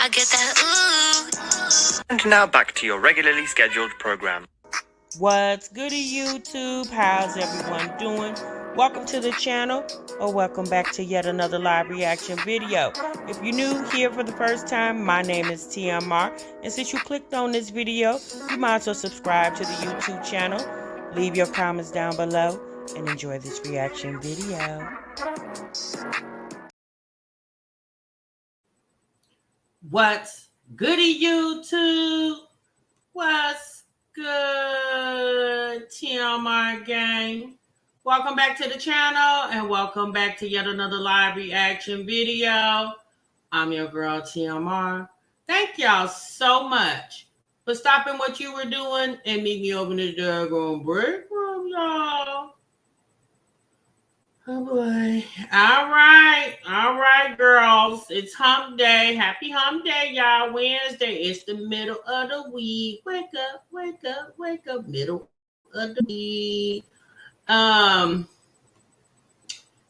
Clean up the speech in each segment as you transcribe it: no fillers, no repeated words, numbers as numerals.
I get that ooh. And now back to your regularly scheduled program. What's goody YouTube? How's everyone doing? Welcome to the channel, or welcome back to yet another live reaction video. If you're new here for the first time, my name is TMR, and since you clicked on this video, you might as well subscribe to the YouTube channel, leave your comments down below, and enjoy this reaction video. What's goody YouTube? What's good, TMR gang? Welcome back to the channel and welcome back to yet another live reaction video. I'm your girl TMR. Thank y'all so much for stopping what you were doing and meet me over in this daggone break room, y'all. Oh boy. All right, girls. It's hump day. Happy hump day, y'all. Wednesday. It's the middle of the week. Wake up, wake up, wake up. Middle of the week.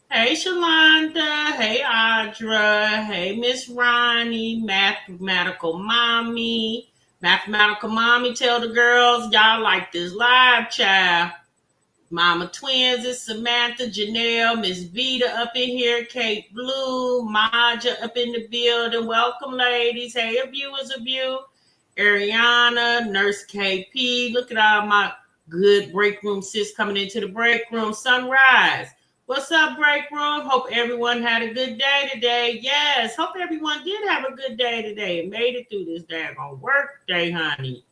Hey Shalonda. Hey Audra. Hey Miss Ronnie. Mathematical Mommy. Mathematical Mommy, tell the girls y'all like this live, child. Mama Twins is Samantha, Janelle, Miss Vita up in here, Kate Blue, Maja up in the building. Welcome, ladies. Hey, a viewers of you. Ariana, Nurse KP. Look at all my good break room sis coming into the break room. Sunrise. What's up, break room? Hope everyone had a good day today. Yes, hope everyone did have a good day today and made it through this daggone work day, honey.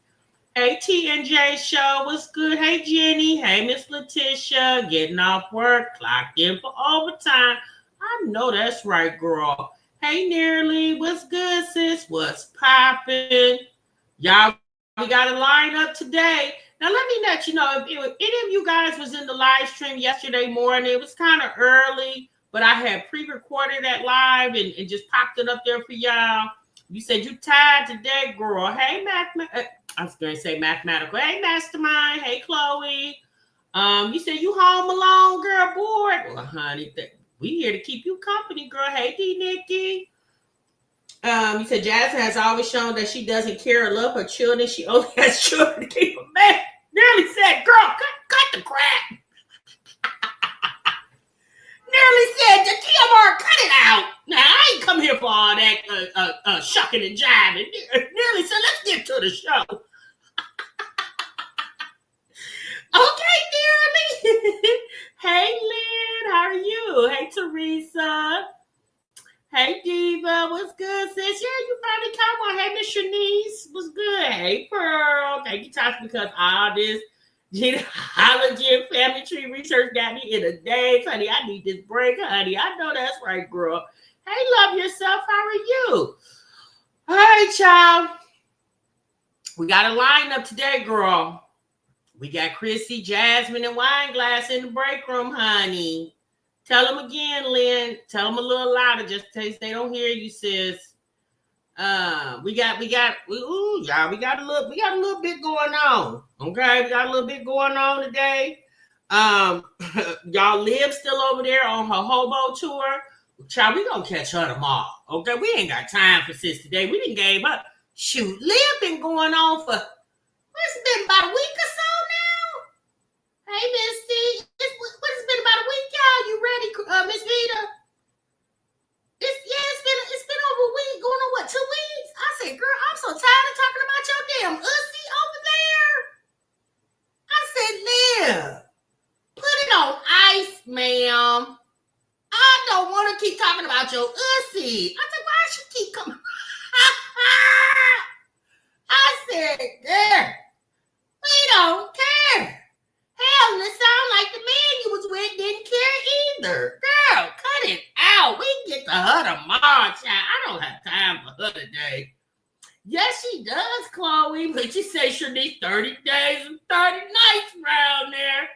Hey, T&J Show, what's good? Hey, Jenny. Hey, Miss Letitia. Getting off work, clocked in for overtime. I know that's right, girl. Hey, Nearly, what's good, sis? What's popping? Y'all, we got a lineup today. Now, let me let you know, if any of you guys was in the live stream yesterday morning, it was kind of early, but I had pre-recorded that live and just popped it up there for y'all. You said you tired today, girl. Hey, I was going to say mathematical. Hey, Mastermind. Hey, Chloe. You said you home alone, girl, bored. Well, honey, we here to keep you company, girl. Hey, D. Nikki. You said Jasmine has always shown that she doesn't care or love her children. She only has children to keep them back. Nearly said, girl, cut the crap. Nearly said, the TMR, cut it out. Now, I ain't come here for all that shucking and jiving. Nearly said, let's get to the show. Okay, Nearly. Hey, Lynn, how are you? Hey, Teresa. Hey, Diva, what's good, sis? Yeah, you finally come on. Hey, Miss Shanice, what's good? Hey, Pearl. Thank you, Tasha, because all this genealogy and family tree research got me in a daze, honey. I need this break, honey. I know that's right, girl. Hey, love yourself. How are you? All right, y'all. We got a lineup today, girl. We got Chrissy, Jasmine, and Wineglass in the break room, honey. Tell them again, Lynn. Tell them a little louder, just in case they don't hear you, sis. We got a little bit going on. Okay, we got a little bit going on today. Y'all Liv still over there on her hobo tour. Child, we gonna catch her tomorrow. Okay, we ain't got time for sis today. We didn't gave up. Shoot, Liv been going on for what's been about a week or so now. Hey, Misty, what's been about a week, y'all? You ready, Miss Vita? It's been over a week, going on what, 2 weeks? I said, girl, I'm so tired of talking about your damn ussy over there. I said, Liv, put it on ice, ma'am. I don't want to keep talking about your ussy. I said, why she keep coming? I said, girl, we don't care. Hell, it sound like the man you was with didn't care either. Girl, cut it out. We can get to her tomorrow, child. I don't have time for her today. Yes, she does, Chloe. But you say she needs 30 days and 30 nights around there.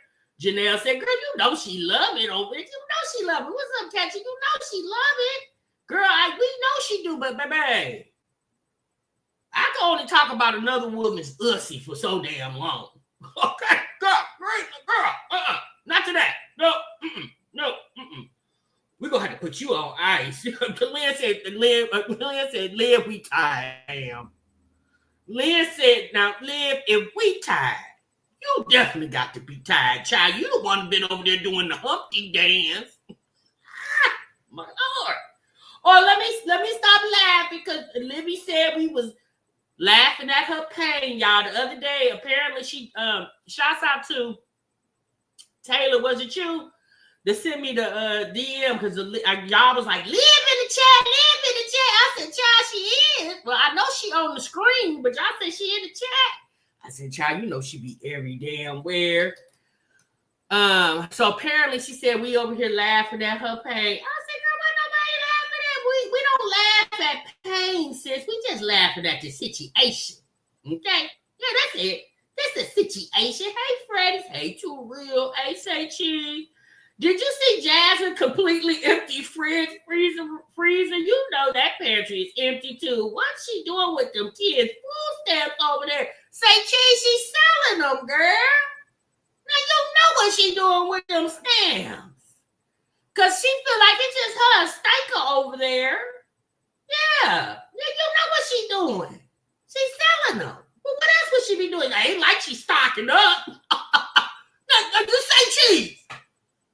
Janelle said, girl, you know she love it over there. You know she love it. What's up, Catchy? You know she love it. Girl, we know she do, but baby, I can only talk about another woman's ussy for so damn long. Okay, girl, not today. No, no. We're gonna have to put you on ice. Lynn said, Liv, we tired, damn. Lynn said, now, Liv, if we tired, you definitely got to be tired, child. You the one been over there doing the Humpty dance. My Lord. Or let me stop laughing because Libby said we was laughing at her pain, y'all. The other day, apparently she shouts out to Taylor, was it you? They sent me the DM because y'all was like, live in the chat. I said, child, she is. Well, I know she on the screen, but y'all said she in the chat. I said, child, you know she be every damn where. So apparently she said we over here laughing at her pain. I said, girl, what nobody laughing at? We don't laugh at pain, sis. We just laughing at the situation. Okay? Yeah, that's it. That's the situation. Hey, Freddie. Hey, Too Real. Hey, Say Cheese. Did you see Jasmine completely empty freezer? You know that pantry is empty too. What's she doing with them kids' food stamps over there? Say Cheese, she's selling them, girl. Now you know what she doing with them stamps. Cause she feel like it's just her and Staker over there. Yeah. You know what she doing. She's selling them. But what else would she be doing? I ain't like she's stocking up. Just Say Cheese.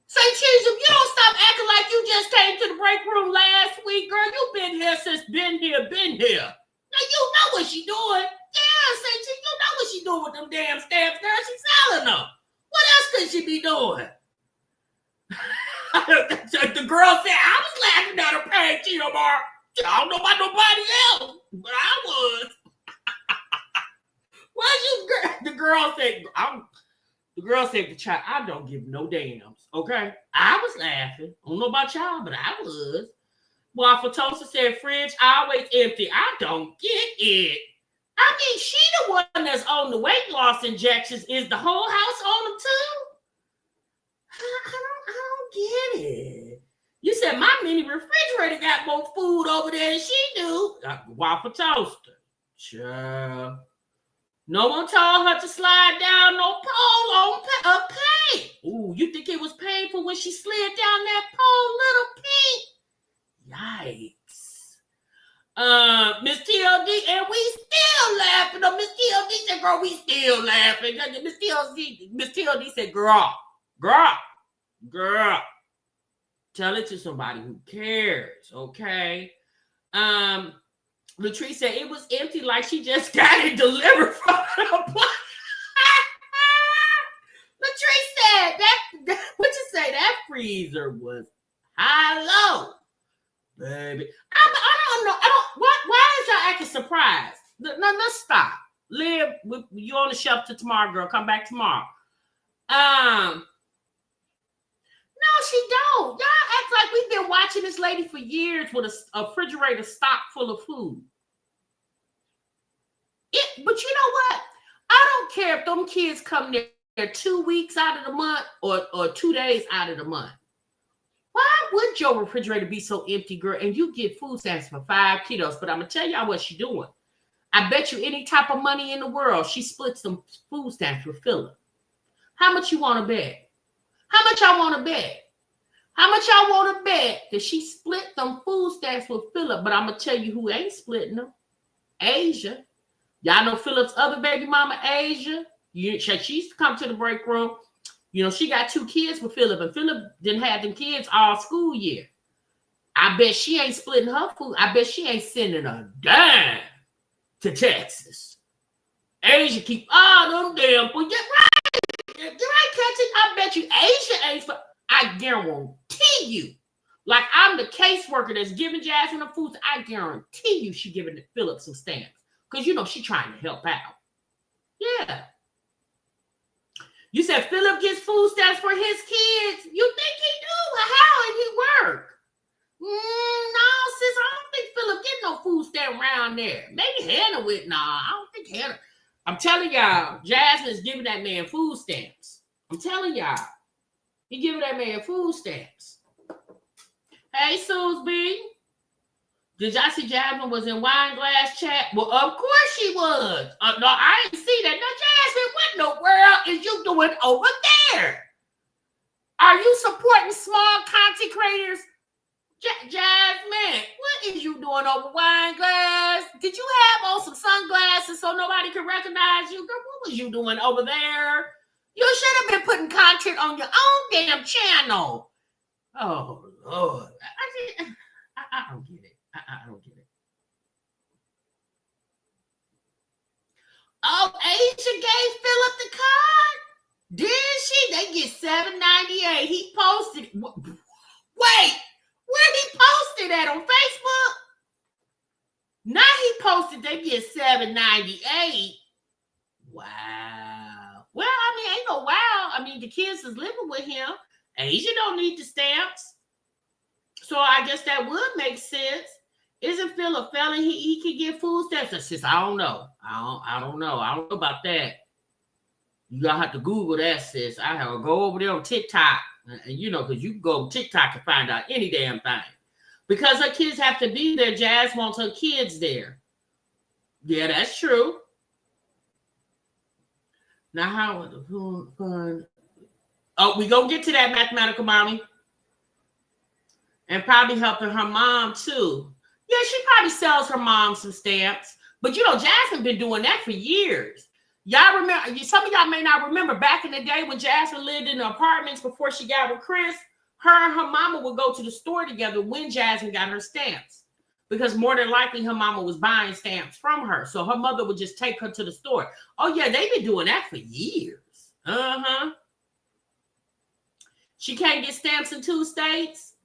Say Cheese, if you don't stop acting like you just came to the break room last week, girl, you been here since been here. Now you know what she doing. Yeah, Say Cheese, you know what she doing with them damn stamps, girl. She's selling them. What else could she be doing? The girl said, I was laughing at her page, TMR. I don't know about nobody else, but I was. The girl said, the child, I don't give no damns, okay? I was laughing. I don't know about y'all, but I was. Waffle Toaster said, fridge always empty. I don't get it. I mean, she the one that's on the weight loss injections. Is the whole house on them too? I don't get it. You said my mini refrigerator got more food over there than she do. Waffle Toaster. Sure. No one told her to slide down no pole on paint. Ooh, you think it was painful when she slid down that pole, little pink? Yikes. Miss TLD, and we still laughing. Miss TLD said, girl, we still laughing. Miss TLD said, girl. Tell it to somebody who cares, okay? Latrice said it was empty like she just got it delivered from the place. Latrice said that what you say, that freezer was high-low. Baby. I don't know. Why is y'all acting surprised? No, let's stop. Liv, you on the shelf till tomorrow, girl. Come back tomorrow. No, she don't. Y'all act like we've been watching this lady for years with a refrigerator stocked full of food. But you know what? I don't care if them kids come there 2 weeks out of the month or 2 days out of the month. Why would your refrigerator be so empty, girl? And you get food stamps for 5 kiddos. But I'm going to tell y'all what she's doing. I bet you any type of money in the world, she splits some food stamps with Phillip. How much you want to bet? How much y'all want to bet? How much y'all want to bet that she split them food stamps with Phillip? But I'm going to tell you who ain't splitting them. Asia. Y'all know Phillip's other baby mama, Asia. She used to come to the break room. You know, she got 2 kids with Phillip, and Phillip didn't have them kids all school year. I bet she ain't splitting her food. I bet she ain't sending a dime to Texas. Asia keep all them damn food. Get right. Did I catch it? I bet you Asia ain't. I guarantee you. Like I'm the caseworker that's giving Jasmine the food. I guarantee you she giving Phillip some stamps. Because, you know, she trying to help out. Yeah. You said Phillip gets food stamps for his kids. You think he do? How did he work? No, sis, I don't think Phillip get no food stamp around there. Maybe Hannah with, I don't think Hannah. I'm telling y'all, Jasmine's giving that man food stamps. I'm telling y'all. He giving that man food stamps. Hey, Suze B. Did y'all see Jasmine was in Wineglass chat? Well, of course she was. No, I didn't see that. No, Jasmine, what in the world is you doing over there? Are you supporting small content creators doing over Wineglass? Did you have on some sunglasses so nobody could recognize you? Girl, what was you doing over there? You should have been putting content on your own damn channel. Oh, Lord. I don't get it. I don't get it. Oh, Asia gave Phillip the card? Did she? They get $7.98. He posted. Wait, where he posted that on Facebook? Now he posted they get $7.98. Wow. Well, I mean, ain't no wow. I mean, the kids is living with him. Asia don't need the stamps. So I guess that would make sense. Isn't Phil a felon? He can get food stamps. That's just, I don't know. I don't know. I don't know about that. You gotta have to Google that, sis. I have to go over there on TikTok. You know, because you can go on TikTok and find out any damn thing. Because her kids have to be there. Jazz wants her kids there. Yeah, that's true. Now, how fun? Oh, we gonna get to that, mathematical mommy. And probably helping her mom too. Yeah, she probably sells her mom some stamps. But you know, Jasmine been doing that for years. Y'all remember, some of y'all may not remember back in the day when Jasmine lived in the apartments before she got with Chris, her and her mama would go to the store together when Jasmine got her stamps. Because more than likely her mama was buying stamps from her. So her mother would just take her to the store. Oh yeah, they've been doing that for years. She can't get stamps in 2 states.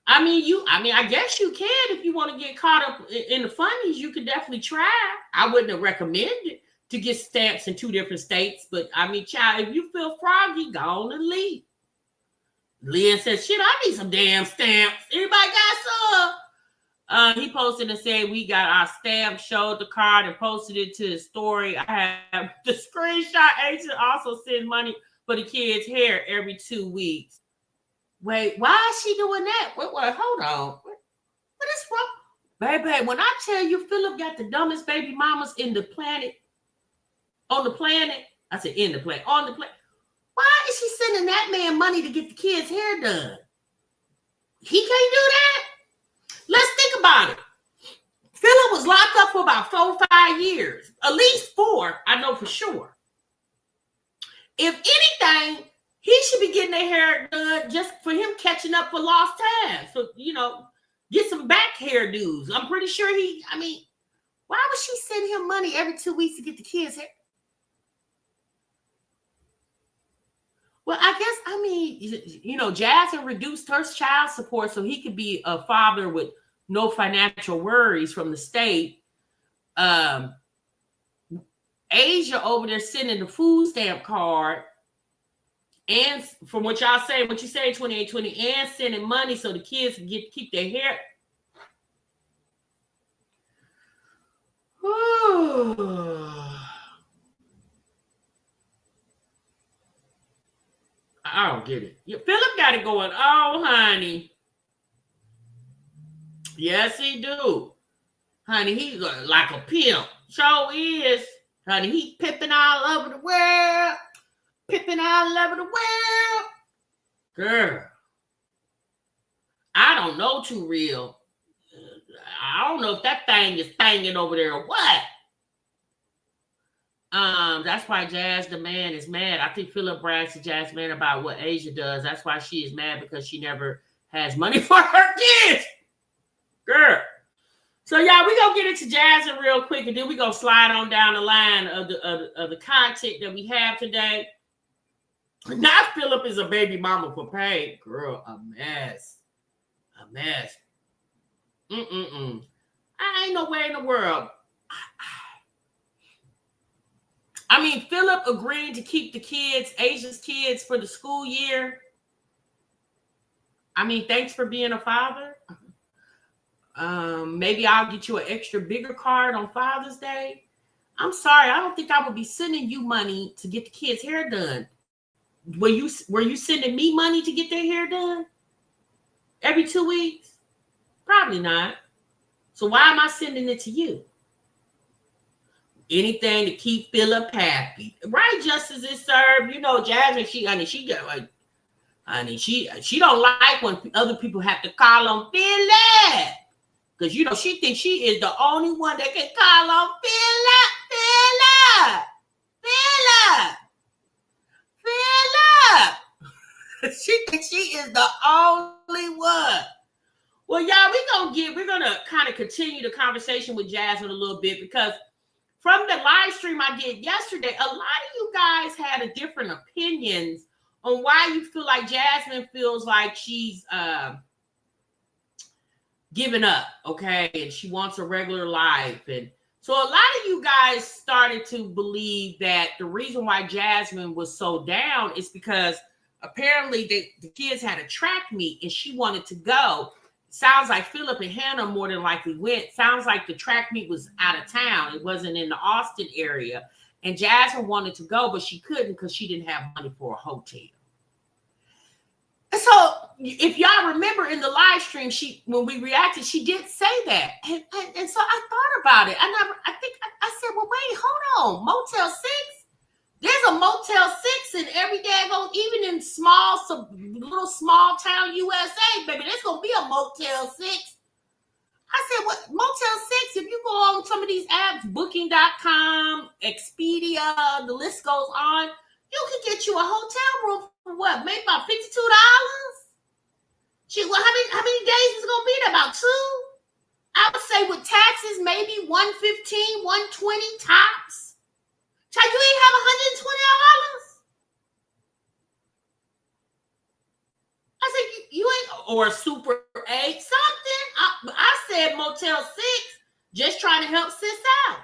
I mean, I guess you can if you want to get caught up in the funnies. You could definitely try. I wouldn't have recommended to get stamps in 2 different states, but I mean, child, if you feel froggy, go on and leave. Lynn says, "Shit, I need some damn stamps. Everybody got some?" He posted and said, "We got our stamp." Showed the card and posted it to his story. I have the screenshot. Agent also send money for the kids' hair every 2 weeks. Wait, why is she doing that? Wait, hold on. What is wrong? Baby, when I tell you Phillip got the dumbest baby mamas in the planet, on the planet, I said in the planet, on the planet. Why is she sending that man money to get the kids' hair done? He can't do that? Let's think about it. Phillip was locked up for about 4 or 5 years. At least 4, I know for sure. If anything, he should be getting their hair done just for him catching up for lost time. So, you know, get some back hairdos. I'm pretty sure why would she send him money every 2 weeks to get the kids' hair? Well, I guess, you know, Jasmine reduced her child support so he could be a father with no financial worries from the state. Asia over there sending the food stamp card. And from what y'all say, what you say, 2820, and sending money so the kids can keep their hair. I don't get it. Phillip got it going. Oh, honey. Yes, he do. Honey, he's like a pimp. Sure is. Honey, he pimping all over the world. Pimping all over the world. Girl. I don't know too real. I don't know if that thing is banging over there or what. That's why Jazz the man is mad. I think Phillip brags to Jasmine about what Asia does. That's why she is mad, because she never has money for her kids. Girl. So yeah, we gonna get into Jasmine real quick, and then we gonna slide on down the line of the content that we have today. Now Phillip is a baby mama for pay. Girl, a mess. A mess. I ain't no way in the world. I mean, Phillip agreed to keep the kids, Asia's kids, for the school year. I mean, thanks for being a father. Maybe I'll get you an extra bigger card on Father's Day. I'm sorry, I don't think I would be sending you money to get the kids' hair done. Were you sending me money to get their hair done every 2 weeks? Probably not. So why am I sending it to you? Anything to keep Phillip happy, right? Justice is served. You know, Jasmine. She don't like when other people have to call on Phillip, Because, you know, she thinks she is the only one that can call on Phillip. She thinks she is the only one. Well, y'all, we're gonna kind of continue the conversation with Jasmine a little bit, because from the live stream I did yesterday, a lot of you guys had a different opinions on why you feel like Jasmine feels like she's giving up, okay, and she wants a regular life. And so a lot of you guys started to believe that the reason why Jasmine was so down is because apparently the kids had a track meet and she wanted to go. Sounds like Phillip and Hannah more than likely went. Sounds like the track meet was out of town. It wasn't in the Austin area. And Jasmine wanted to go, but she couldn't because she didn't have money for a hotel. And so if y'all remember in the live stream, when we reacted, she did say that. And so I thought about it. I said, well, wait, hold on. Motel 6? There's a Motel 6 in every daggone, even in little small town USA, baby. There's going to be a Motel 6. I said, what? Motel 6, if you go on some of these apps, Booking.com, Expedia, the list goes on, you can get you a hotel room for what? Maybe about $52? Well, how many days is it going to be there? About 2? I would say with taxes, maybe $115, $120 tops. Child, you ain't have $120? I said, you ain't, or a Super 8, something. I said Motel 6, just trying to help sis out.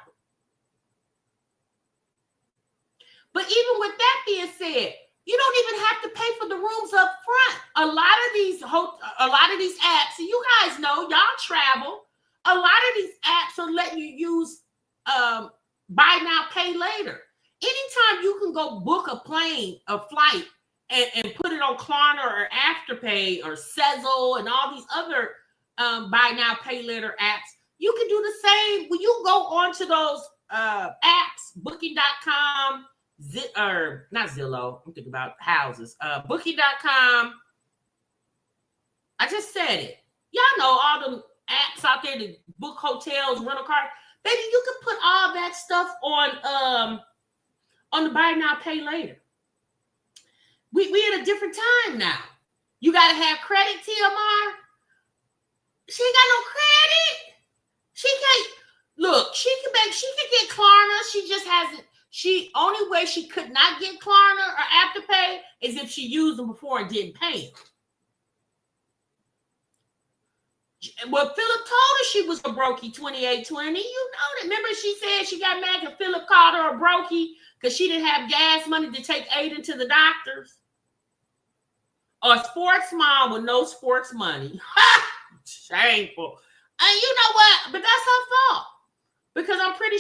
But even with that being said, you don't even have to pay for the rooms up front. A lot of these apps, and you guys know, y'all travel, a lot of these apps are letting you use buy now, pay later. Anytime you can go book a flight, and put it on Klarna or Afterpay or Zelle and all these other buy now, pay later apps, you can do the same. When you go onto those apps, Booking.com, not Zillow, I'm thinking about houses, Booking.com, I just said it. Y'all know all the apps out there to book hotels, rental cars. Baby, you can put all that stuff on the buy now, pay later. We at a different time now. You got to have credit, TMR. She ain't got no credit. She can't. Look, she can get Klarna. She just hasn't. Only way she could not get Klarna or Afterpay is if she used them before and didn't pay them. Well, Phillip told her she was a brokey 2820. You know that. Remember she said she got mad because Phillip called her a brokey because she didn't have gas money to take Aiden to the doctors. A sports mom with no sports money. Ha! Shameful. And you know what? But that's her fault. Because I'm pretty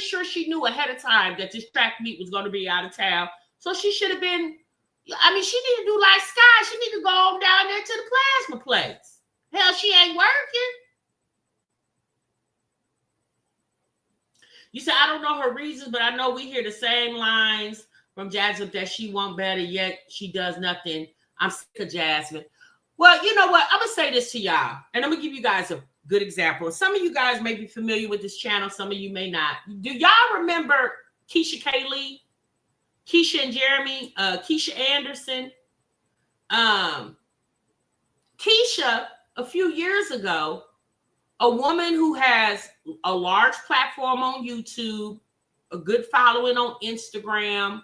sure she knew ahead of time that this track meet was going to be out of town. So she should have been, she need to do like Sky. She need to go on down there to the plasma place. Hell, she ain't working. You said, I don't know her reasons, but I know we hear the same lines from Jasmine that she want better, yet she does nothing. I'm sick of Jasmine. Well, you know what? I'm going to say this to y'all, and I'm going to give you guys a good example. Some of you guys may be familiar with this channel. Some of you may not. Do y'all remember Keisha Kaylee? Keisha and Jeremy? Keisha Anderson? Keisha, a few years ago, a woman who has a large platform on YouTube, a good following on Instagram.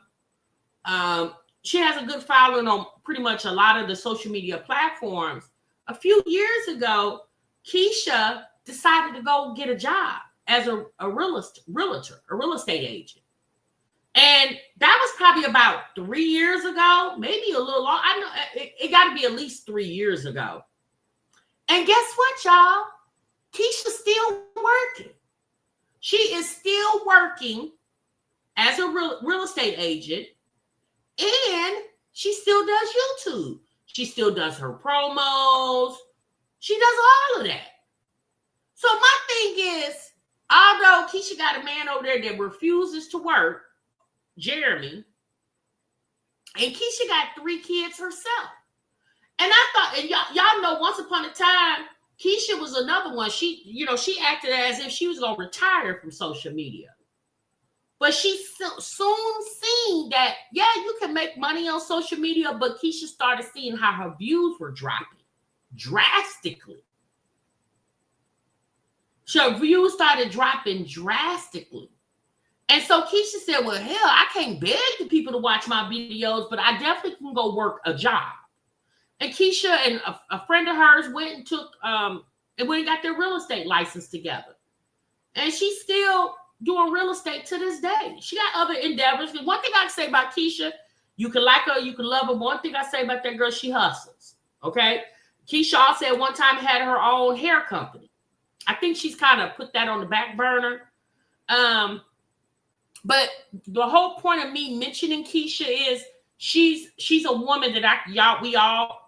She has a good following on pretty much a lot of the social media platforms. A few years ago, Keisha decided to go get a job as a realtor, a real estate agent. And that was probably about 3 years ago, maybe a little long. I know it got to be at least 3 years ago. And guess what, y'all? Keisha's still working. She is still working as a real estate agent, and she still does YouTube. She still does her promos. She does all of that. So my thing is, although Keisha got a man over there that refuses to work, Jeremy, and Keisha got 3 kids herself. And I thought, and y'all know, once upon a time, Keisha was another one. She acted as if she was going to retire from social media. But she soon seen that, yeah, you can make money on social media, but Keisha started seeing how her views were dropping drastically. Her views started dropping drastically. And so Keisha said, well, hell, I can't beg the people to watch my videos, but I definitely can go work a job. And Keisha and a friend of hers went and took, and went and got their real estate license together. And she's still doing real estate to this day. She got other endeavors. And one thing I can say about Keisha, you can like her, you can love her. One thing I say about that girl, she hustles. Okay? Keisha also at one time had her own hair company. I think she's kind of put that on the back burner. But the whole point of me mentioning Keisha is she's a woman that we all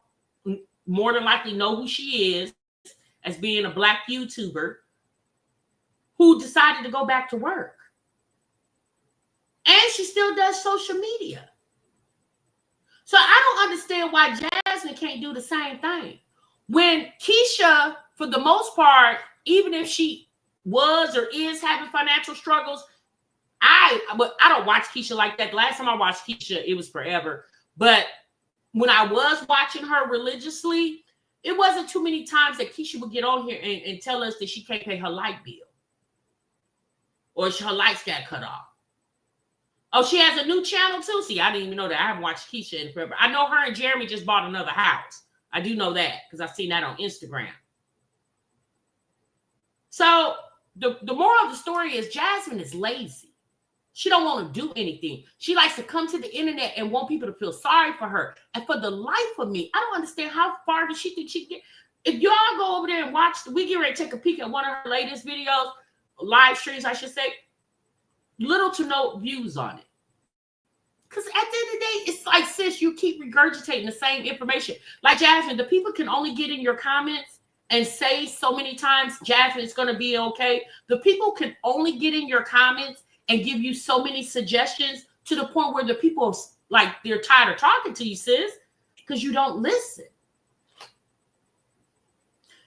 more than likely know who she is as being a Black YouTuber who decided to go back to work. And she still does social media. So I don't understand why Jasmine can't do the same thing. When Keisha, for the most part, even if she was or is having financial struggles, I don't watch Keisha like that. The last time I watched Keisha, it was forever. But when I was watching her religiously, it wasn't too many times that Keisha would get on here and tell us that she can't pay her light bill. Or her lights got cut off. Oh, she has a new channel too? See, I didn't even know that. I haven't watched Keisha in forever. I know her and Jeremy just bought another house. I do know that because I've seen that on Instagram. So the moral of the story is Jasmine is lazy. She don't want to do anything. She likes to come to the internet and want people to feel sorry for her. And for the life of me, I don't understand how far does she think she can get. If y'all go over there and watch, we get ready to take a peek at one of her latest videos, live streams, I should say, little to no views on it. Because at the end of the day, it's like, sis, you keep regurgitating the same information. Like Jasmine, the people can only get in your comments and say so many times, Jasmine, it's going to be okay. The people can only get in your comments and give you so many suggestions to the point where the people, like, they're tired of talking to you, sis, because you don't listen.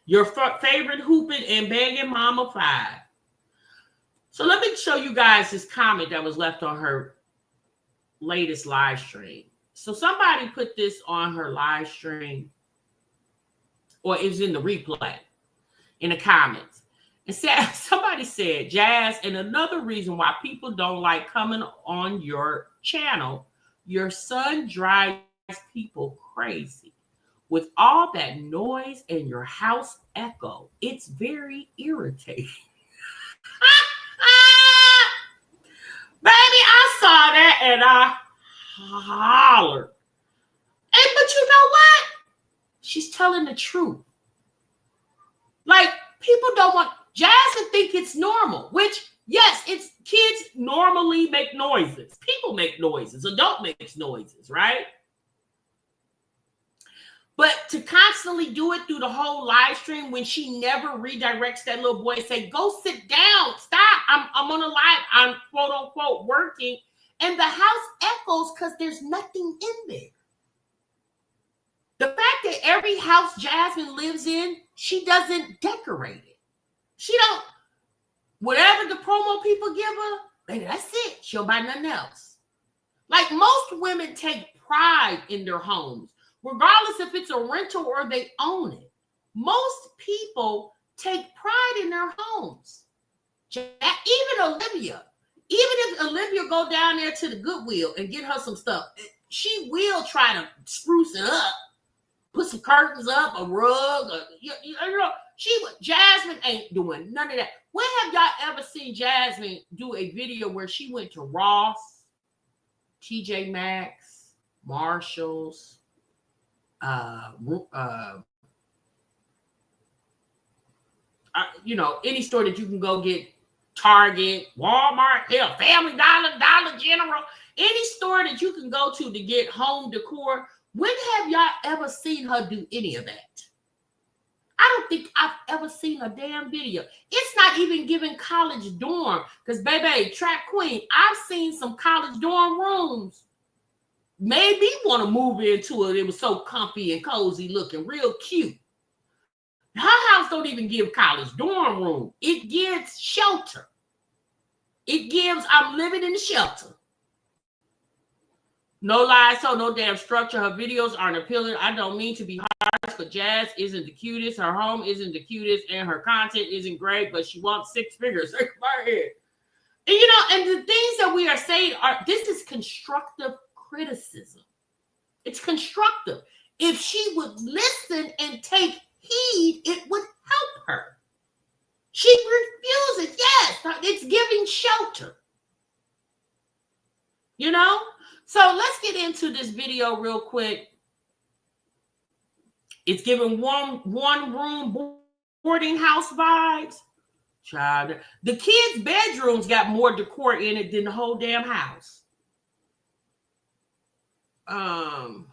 Your favorite hooping and begging mama 5. So let me show you guys this comment that was left on her latest live stream. So somebody put this on her live stream, or it was in the replay, in the comments. And somebody said, Jazz, and another reason why people don't like coming on your channel, your son drives people crazy. With all that noise and your house echo, it's very irritating. Baby, I saw that and I hollered. But you know what? She's telling the truth. Like, people don't want, Jasmine think it's normal, which, yes, it's kids normally make noises. People make noises. Adult makes noises, right? But to constantly do it through the whole live stream when she never redirects that little boy and say, go sit down, stop, I'm on a live, I'm quote unquote working, and the house echoes because there's nothing in there. The fact that every house Jasmine lives in, she doesn't decorate it. She don't, whatever the promo people give her, baby, that's it. She'll buy nothing else. Like, most women take pride in their homes, regardless if it's a rental or they own it. Most people take pride in their homes. Even Olivia. Even if Olivia go down there to the Goodwill and get her some stuff, she will try to spruce it up, put some curtains up, a rug, Jasmine ain't doing none of that. When have y'all ever seen Jasmine do a video where she went to Ross, TJ Maxx, Marshalls, any store that you can go get, Target, Walmart, hell, Family Dollar, Dollar General, any store that you can go to get home decor? When have y'all ever seen her do any of that? I don't think I've ever seen a damn video. It's not even giving college dorm, because Baebay, Trap Queen, I've seen some college dorm rooms. Maybe want to move into it. It was so comfy and cozy looking, real cute. Her house don't even give college dorm room. It gives shelter. It gives, I'm living in the shelter. No lies, so no damn structure. Her videos aren't appealing. I don't mean to be harsh, but Jazz isn't the cutest. Her home isn't the cutest, and her content isn't great, but she wants 6 figures. Take my head. And you know, and the things that we are saying are, this is constructive criticism. It's constructive. If she would listen and take heed, it would help her. She refuses. Yes, it's giving shelter. You know? So let's get into this video real quick. It's giving one room boarding house vibes. Child, the kids' bedrooms got more decor in it than the whole damn house. But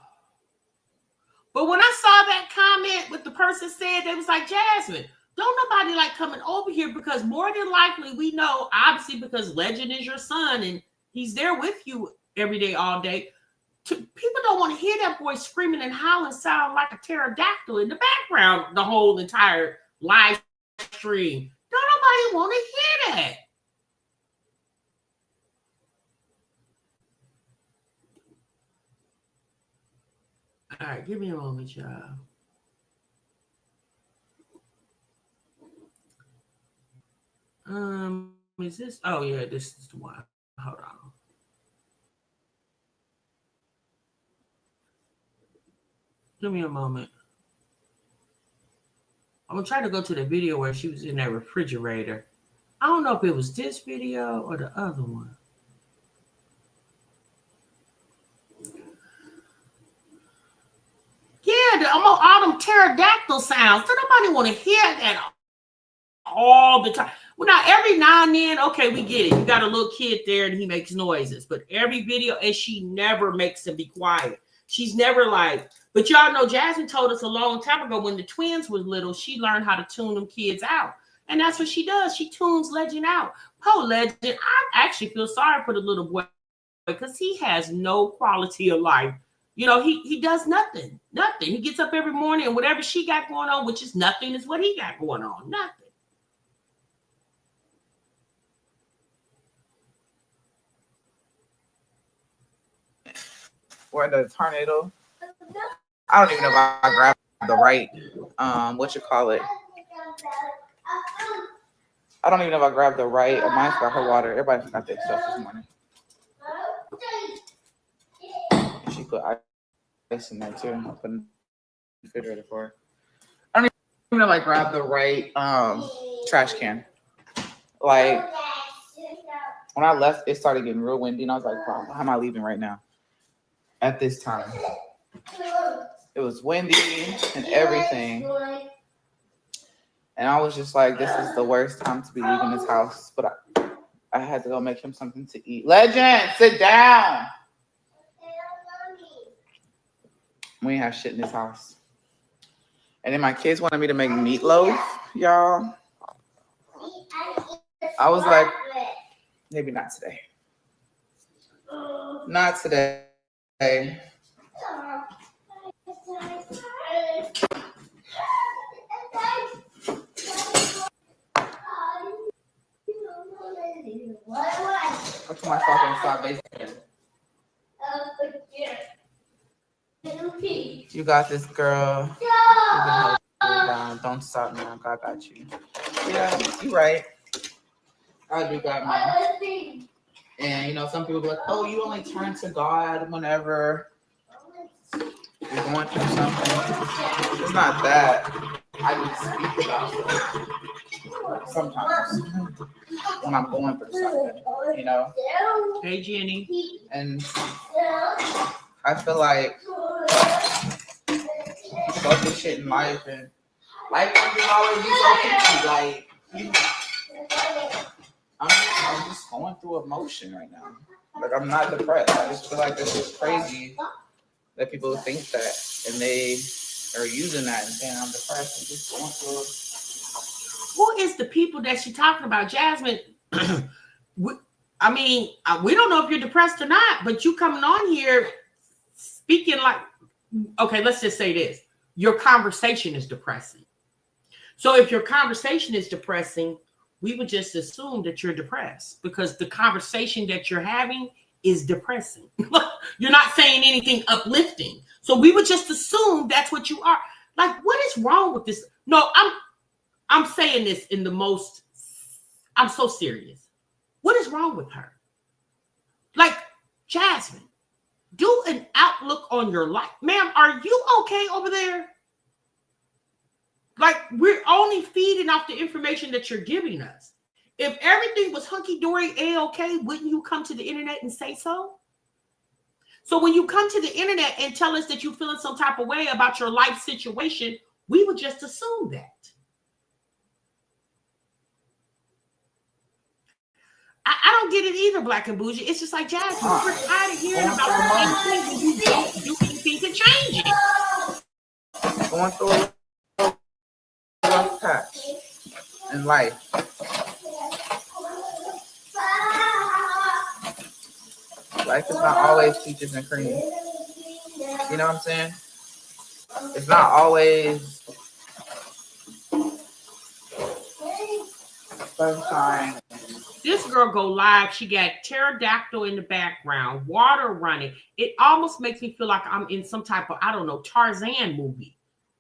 when I saw that comment, what the person said, they was like, Jasmine, don't nobody like coming over here, because more than likely we know, obviously, because Legend is your son and he's there with you every day, all day. People don't want to hear that boy screaming and howling, sound like a pterodactyl in the background the whole entire live stream. Don't nobody want to hear that. All right, give me a moment, y'all. Is this? Oh yeah, this is the one. Hold on. Give me a moment. I'm gonna try to go to the video where she was in that refrigerator. I don't know if it was this video or the other one. Yeah, all them pterodactyl sounds. Don't nobody want to hear that all the time. Well, now every now and then, okay, we get it. You got a little kid there and he makes noises, but every video, and she never makes him be quiet. She's never like, but y'all know Jasmine told us a long time ago when the twins was little, she learned how to tune them kids out. And that's what she does. She tunes Legend out. Poor Legend, I actually feel sorry for the little boy because he has no quality of life. You know, he does nothing. He gets up every morning and whatever she got going on, which is nothing, is what he got going on. Nothing. Or the tornado. I don't even know if I grabbed the right, what you call it. I don't even know if I grabbed the right. Mine's got her water. Everybody got their stuff this morning. She put ice in there too. I put in the refrigerator for her. I don't even know if I grabbed the right trash can. Like, when I left, it started getting real windy, and I was like, wow, how am I leaving right now? At this time, it was windy and everything, and I was just like, this is the worst time to be leaving this house, but I had to go make him something to eat. Legend, sit down. We ain't have shit in this house. And then my kids wanted me to make meatloaf, y'all. I was like, maybe not today. Not today. I put myself inside basement. You got this, girl. You can hold it down. Don't stop now. God got you. Yeah, you're right. I do got mine. And, you know, some people be like, oh, you only turn to God whenever you're going through something. It's not that. I just speak about it sometimes when I'm going through something, you know? Hey, Jenny. And I feel like go through shit in life, and life doesn't always be so peachy. Like, you know, I'm just going through emotion right now. Like, I'm not depressed. I just feel like this is crazy that people think that, and they are using that and saying I'm depressed and just going through. Who is the people that she's talking about, Jasmine? we don't know if you're depressed or not, but you coming on here speaking like, okay, let's just say this. Your conversation is depressing. So if your conversation is depressing, we would just assume that you're depressed because the conversation that you're having is depressing. You're not saying anything uplifting. So we would just assume that's what you are. Like, what is wrong with this? No, I'm saying this in the most, I'm so serious. What is wrong with her? Like, Jasmine, do an outlook on your life. Ma'am, are you okay over there? Like, we're only feeding off the information that you're giving us. If everything was hunky-dory, A-okay, wouldn't you come to the internet and say so? So when you come to the internet and tell us that you're feeling some type of way about your life situation, we would just assume that. I don't get it either, Black and Bougie. It's just like, Jasmine, we're tired of hearing about the same thing when you don't do anything to change it. Going through a rough patch in life. Life is not always peaches and cream. You know what I'm saying? It's not always sunshine. This girl go live. She got Pterodactyl in the background, water running. It almost makes me feel like I'm in some type of, I don't know, Tarzan movie.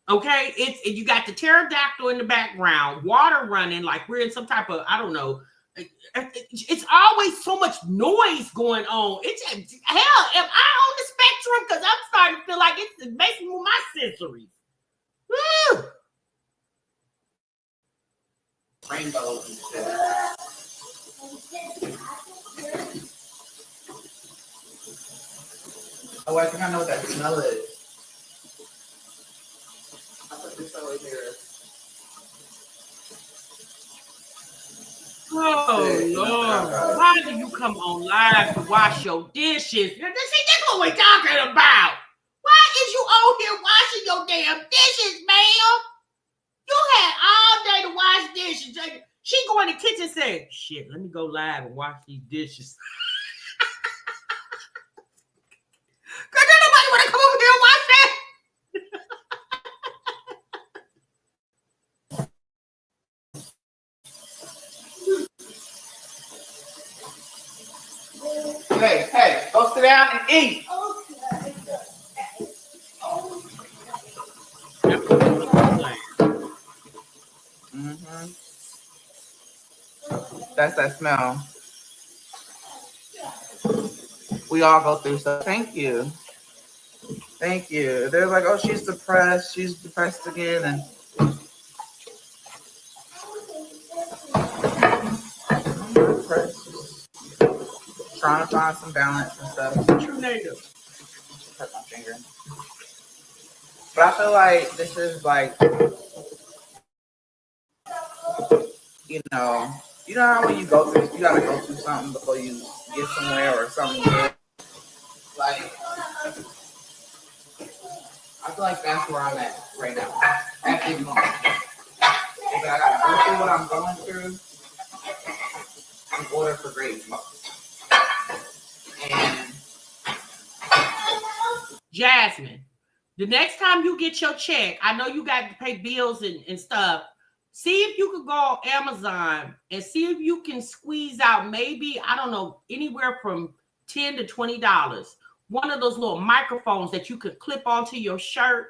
Okay? You got the Pterodactyl in the background, water running, like we're in some type of, I don't know. It's always so much noise going on. It's hell, am I on the spectrum? Because I'm starting to feel like it's messing with my sensories. Woo! Rainbows and shit. Oh, I think I know what that smell is. I put this over here. Oh, Lord. Why do you come on live to wash your dishes? See, that's what we're talking about. Why is you on here washing your damn dishes, ma'am? You had all day to wash dishes. She go in the kitchen saying, shit, let me go live and wash these dishes. Because nobody want to come over here and wash that. Hey, go sit down and eat. Mm-hmm. That's that smell. We all go through stuff. Thank you. Thank you. They're like, oh, she's depressed. She's depressed again. And I'm not depressed. Trying to find some balance and stuff. True native. Hurt my finger. But I feel like this is like, you know how when you go through, you gotta go through something before you get somewhere or something good. Like, I feel like that's where I'm at right now. At this moment. Because I gotta go through what I'm going through in order for greatness. And Jasmine, the next time you get your check, I know you got to pay bills and stuff. See if you could go on Amazon and see if you can squeeze out maybe, I don't know, anywhere from $10 to $20. One of those little microphones that you could clip onto your shirt.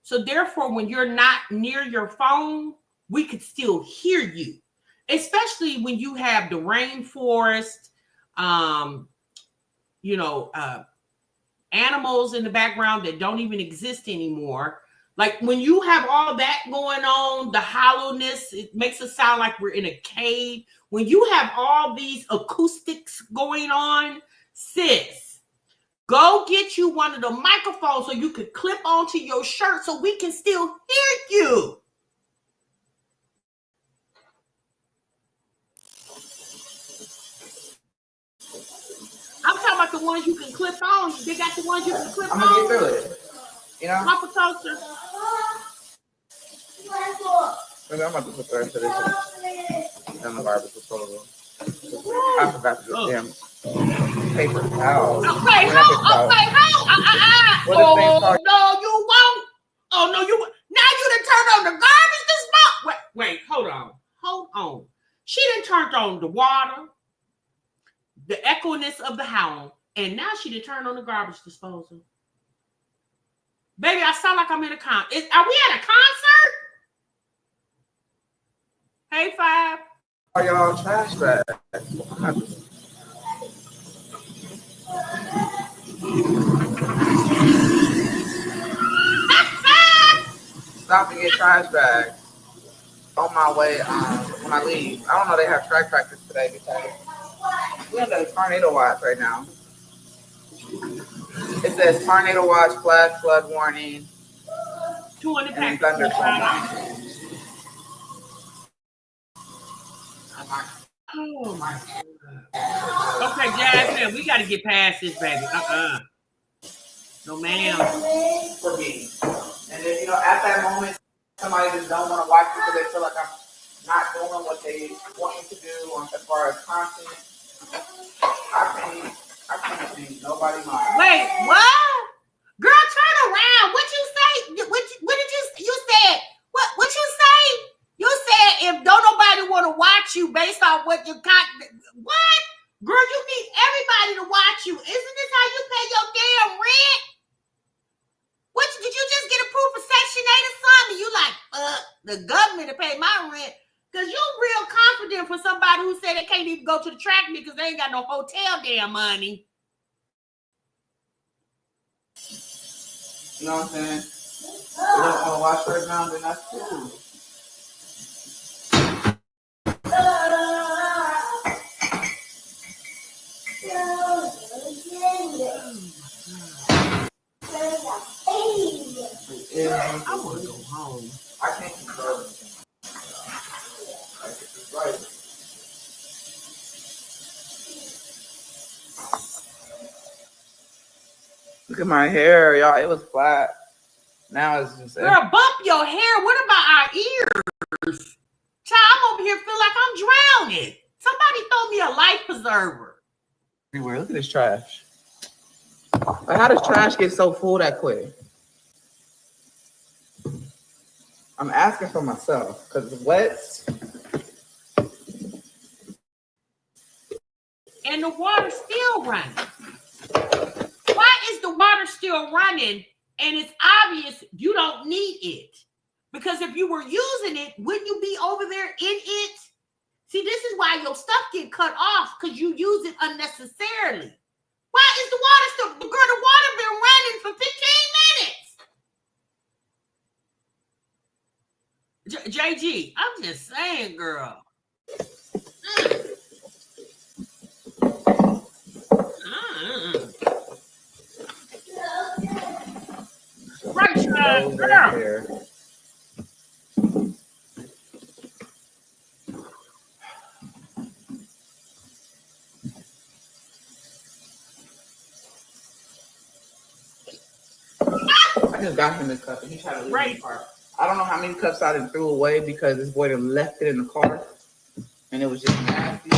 So therefore, when you're not near your phone, we could still hear you. Especially when you have the rainforest, animals in the background that don't even exist anymore. Like when you have all that going on, the hollowness, it makes it sound like we're in a cave. When you have all these acoustics going on, sis, go get you one of the microphones so you could clip onto your shirt so we can still hear you. I'm talking about the ones you can clip on. They got the ones you can clip on. I'm gonna get through it. You know? Papa toaster. Maybe I'm about to put the rest of this in the barbecue total. I forgot to get them paper towels. Okay, hold. Oh, no, you won't. Oh, no, you won't. Now you done turned on the garbage this month. hold on. She done turned on the water, the echoiness of the hound, and now she done turned on the garbage disposal. Baby, I sound like I'm in a concert. Are we at a concert? Hey, Five. Are y'all trash bags? Stop and get trash bags on my way when I leave. I don't know they have track practice today because we're under a tornado watch right now. It says tornado watch, flash flood warning, 200 and packets. thunderstorm. Oh my God. Okay, Jasmine, we got to get past this, baby. No, ma'am. For me. And then, at that moment, somebody just don't want to watch it because they feel like I'm not doing what they want me to do as far as content. I can't think nobody mind. Wait, what? Girl, turn around. What you say? What did you said? What you say? You said if don't nobody want to watch you based on what you got. What? Girl, you need everybody to watch you. Isn't this how you pay your damn rent? What did you just get approved for Section 8 or something? You like, the government to pay my rent. Because you're real confident for somebody who said they can't even go to the track because they ain't got no hotel damn money. You know what I'm saying? They don't want to watch right now, then that's cool. I want to go home. I can't control it. Right. Look at my hair, y'all. It was flat. Now it's just. Girl, bump your hair. What about our ears? Child, I'm over here feel like I'm drowning. Somebody throw me a life preserver. Everywhere. Look at this trash. Like, how does trash get so full that quick? I'm asking for myself because it's wet. And the water's still running. Why is the water still running and it's obvious you don't need it? Because if you were using it, wouldn't you be over there in it? See, this is why your stuff get cut off because you use it unnecessarily. Why is the water still? Girl, the water been running for 15 minutes. JG, I'm just saying, girl. Right, child, girl. I just got him this cup and he tried to leave it in the car. I don't know how many cups I done threw away because this boy done left it in the car and it was just nasty.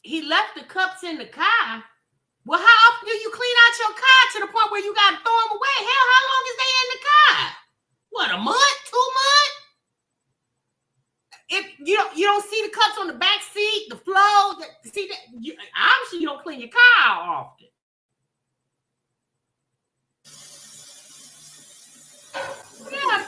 He left the cups in the car. Well, how often do you clean out your car to the point where you got to throw them away? Hell, how long is they in the car? What, a month, 2 months? If you don't see the cups on the back seat, the flow, obviously you don't clean your car out often. Yeah,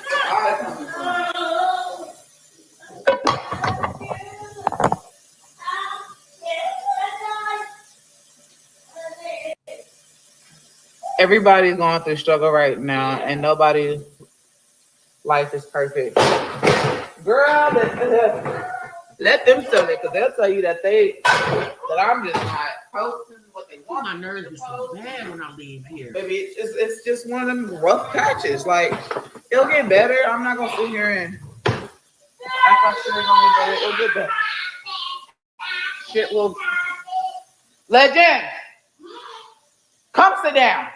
everybody's going through struggle right now, and nobody's life is perfect. Girl, let them tell it, because they'll tell you that I'm just not posting what they want. My nerves are so bad when I leave here. Baby, it's just one of them rough patches. Like, it'll get better. I'm not gonna sit here and act like shit ain't gonna get better. It'll get better. Shit will. Legend, come sit down.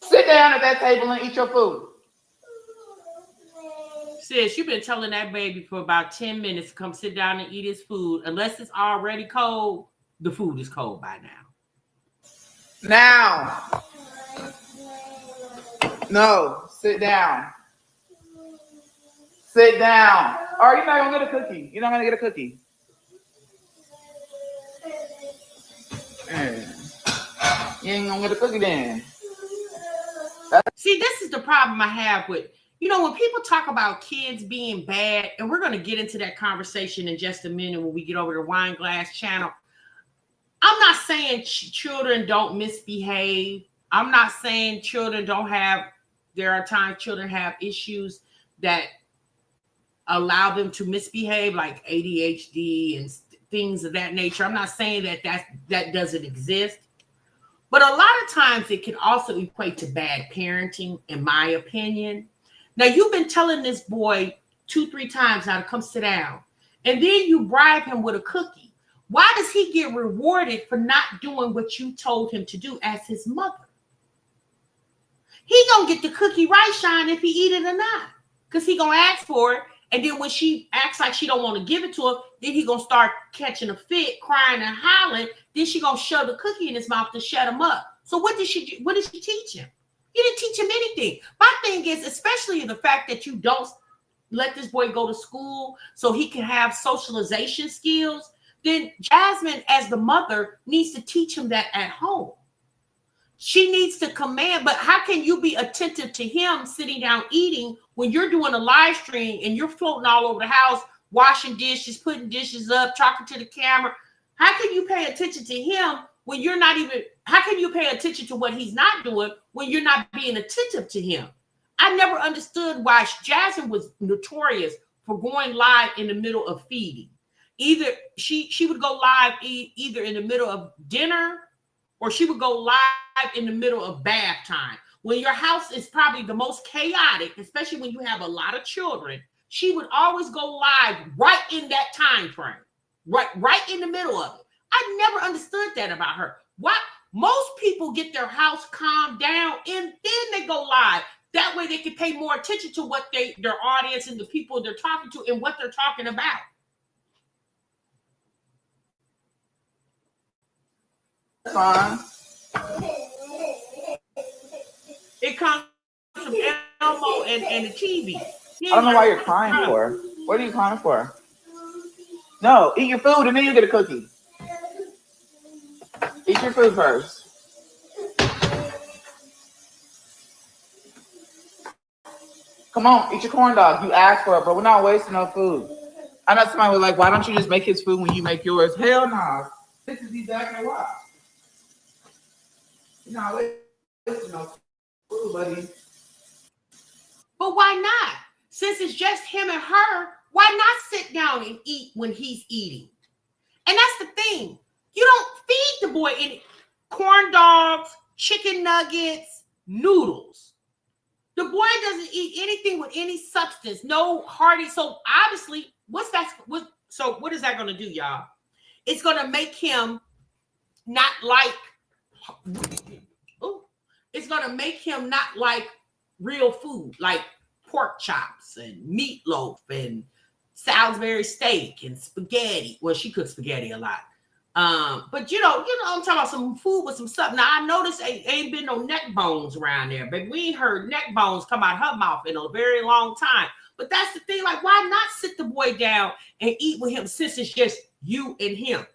Sit down at that table and eat your food. Sis, you've been telling that baby for about 10 minutes to come sit down and eat his food. Unless it's already cold, the food is cold by now. Now. No, sit down. Sit down. Or you're not gonna get a cookie. You're not gonna get a cookie. You ain't gonna get a cookie then. See, this is the problem I have with, when people talk about kids being bad, and we're going to get into that conversation in just a minute when we get over to Wineglass channel. I'm not saying children don't misbehave. I'm not saying children don't have, there are times children have issues that allow them to misbehave, like ADHD and things of that nature. I'm not saying that doesn't exist. But a lot of times it can also equate to bad parenting, in my opinion. Now, you've been telling this boy 2-3 times now to come sit down, and then you bribe him with a cookie. Why does he get rewarded for not doing what you told him to do as his mother? He gonna get the cookie right, Shine, if he eat it or not, because he gonna ask for it. And then when she acts like she don't want to give it to him, then he gonna start catching a fit, crying and hollering. Then she gonna shove the cookie in his mouth to shut him up. So what did she do? What did she teach him? You didn't teach him anything. My thing is, especially the fact that you don't let this boy go to school so he can have socialization skills, then Jasmine, as the mother, needs to teach him that at home. She needs to command, but how can you be attentive to him sitting down eating when you're doing a live stream and you're floating all over the house, washing dishes, putting dishes up, talking to the camera? How can you pay attention to him when you're not even, how can you pay attention to what he's not doing when you're not being attentive to him? I never understood why Jasmine was notorious for going live in the middle of feeding. Either she would go live either in the middle of dinner, or she would go live in the middle of bath time. When your house is probably the most chaotic, especially when you have a lot of children, she would always go live right in that time frame, right in the middle of it. I never understood that about her. Why? Most people get their house calmed down and then they go live. That way they can pay more attention to what their audience and the people they're talking to and what they're talking about. Fine. It comes from Elmo and the TV. I don't know why you're crying for. What are you crying for? No, eat your food and then you get a cookie. Eat your food first. Come on, eat your corn dog. You asked for it, but we're not wasting no food. I know somebody was like, why don't you just make his food when you make yours? Hell no. This is exactly why. You're not wasting no food, buddy. But why not? Since it's just him and her, why not sit down and eat when he's eating? And that's the thing. You don't feed the boy any corn dogs, chicken nuggets, noodles. The boy doesn't eat anything with any substance, no hearty. So obviously, what is that going to do, y'all? It's going to make him not like, it's going to make him not like real food, like pork chops and meatloaf and Salisbury steak and spaghetti. Well, she cooks spaghetti a lot. But you know, I'm talking about some food with some stuff. Now I noticed ain't been no neck bones around there, but we ain't heard neck bones come out her mouth in a very long time. But that's the thing, like, why not sit the boy down and eat with him since it's just you and him?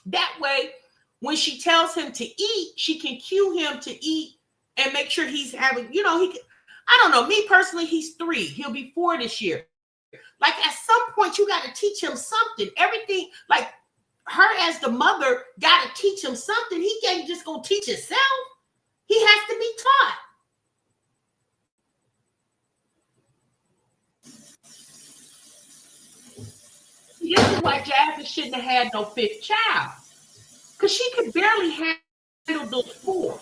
That way, when she tells him to eat, she can cue him to eat and make sure he's having, I don't know, me personally, he's 3. He'll be 4 this year. Like, at some point, you got to teach him something. Everything, like, her as the mother got to teach him something. He can't just go teach himself. He has to be taught. This is why Jasmine shouldn't have had no 5th child, because she could barely handle those 4.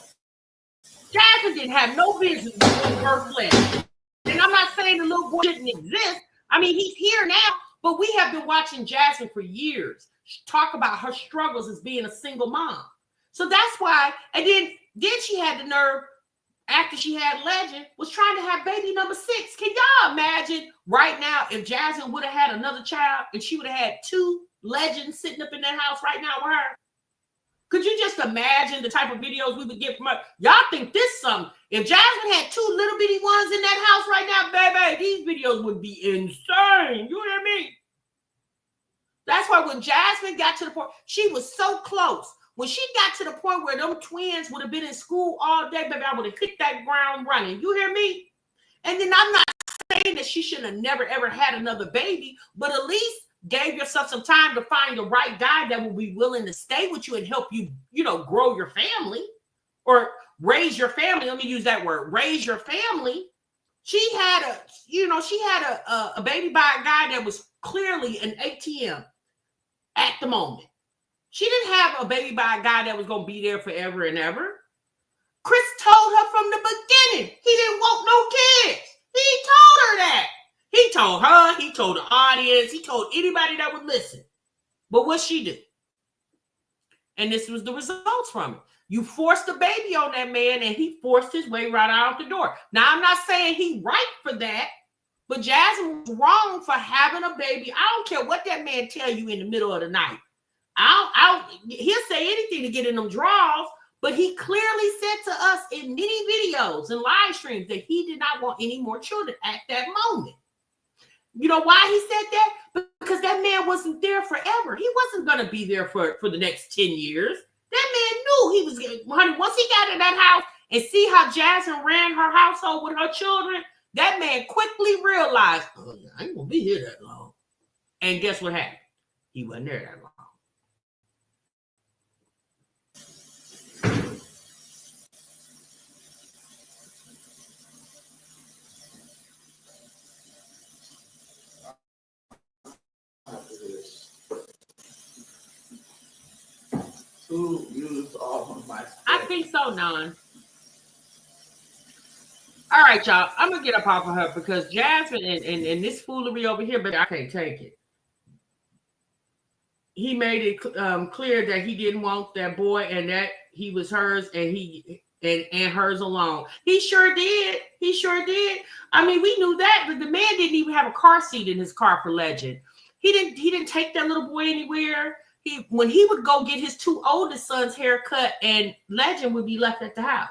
Jasmine didn't have no business with her flesh. And I'm not saying the little boy didn't exist. I mean, he's here now, but we have been watching Jasmine for years talk about her struggles as being a single mom. So that's why, and then she had the nerve, after she had Legend, was trying to have baby number 6. Can y'all imagine right now if Jasmine would have had another child and she would have had 2 Legends sitting up in that house right now with her? Could you just imagine the type of videos we would get from her? Y'all think this something? If Jasmine had 2 little bitty ones in that house right now, baby, these videos would be insane. You hear me? That's why when Jasmine got to the point, she was so close. When she got to the point where them twins would have been in school all day, baby, I would have hit that ground running. You hear me? And then I'm not saying that she should have never, ever had another baby, but at least gave yourself some time to find the right guy that will be willing to stay with you and help you, grow your family or raise your family. Let me use that word, raise your family. She had a baby by a guy that was clearly an ATM at the moment. She didn't have a baby by a guy that was going to be there forever and ever. Chris told her from the beginning he didn't want no kids. He told her that. He told her, he told the audience, he told anybody that would listen. But what'd she do? And this was the results from it. You forced a baby on that man and he forced his way right out the door. Now, I'm not saying he right for that, but Jasmine was wrong for having a baby. I don't care what that man tell you in the middle of the night. He'll say anything to get in them draws, but he clearly said to us in many videos and live streams that he did not want any more children at that moment. You know why he said that? Because that man wasn't there forever. He wasn't going to be there for the next 10 years. That man knew he was getting, honey, once he got in that house and see how Jasmine ran her household with her children, that man quickly realized, oh, I ain't going to be here that long. And guess what happened? He wasn't there that long. Who used all of my stuff? I think so, Nan. All right, y'all. I'm going to get up off of her because Jasmine and this foolery over here, but I can't take it. He made it clear that he didn't want that boy and that he was hers and hers alone. He sure did. He sure did. I mean, we knew that, but the man didn't even have a car seat in his car for Legend. He didn't take that little boy anywhere. When he would go get his 2 oldest sons haircut, and Legend would be left at the house.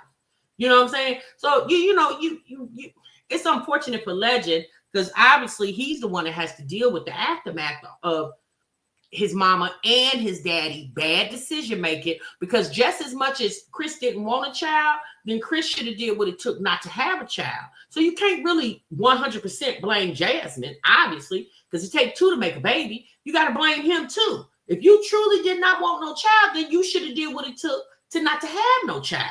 You know what I'm saying? So you it's unfortunate for Legend because obviously he's the one that has to deal with the aftermath of his mama and his daddy bad decision making. Because just as much as Chris didn't want a child, then Chris should have did what it took not to have a child. So you can't really 100% blame Jasmine, obviously, because it takes 2 to make a baby. You got to blame him too. If you truly did not want no child, then you should have did what it took to not to have no child.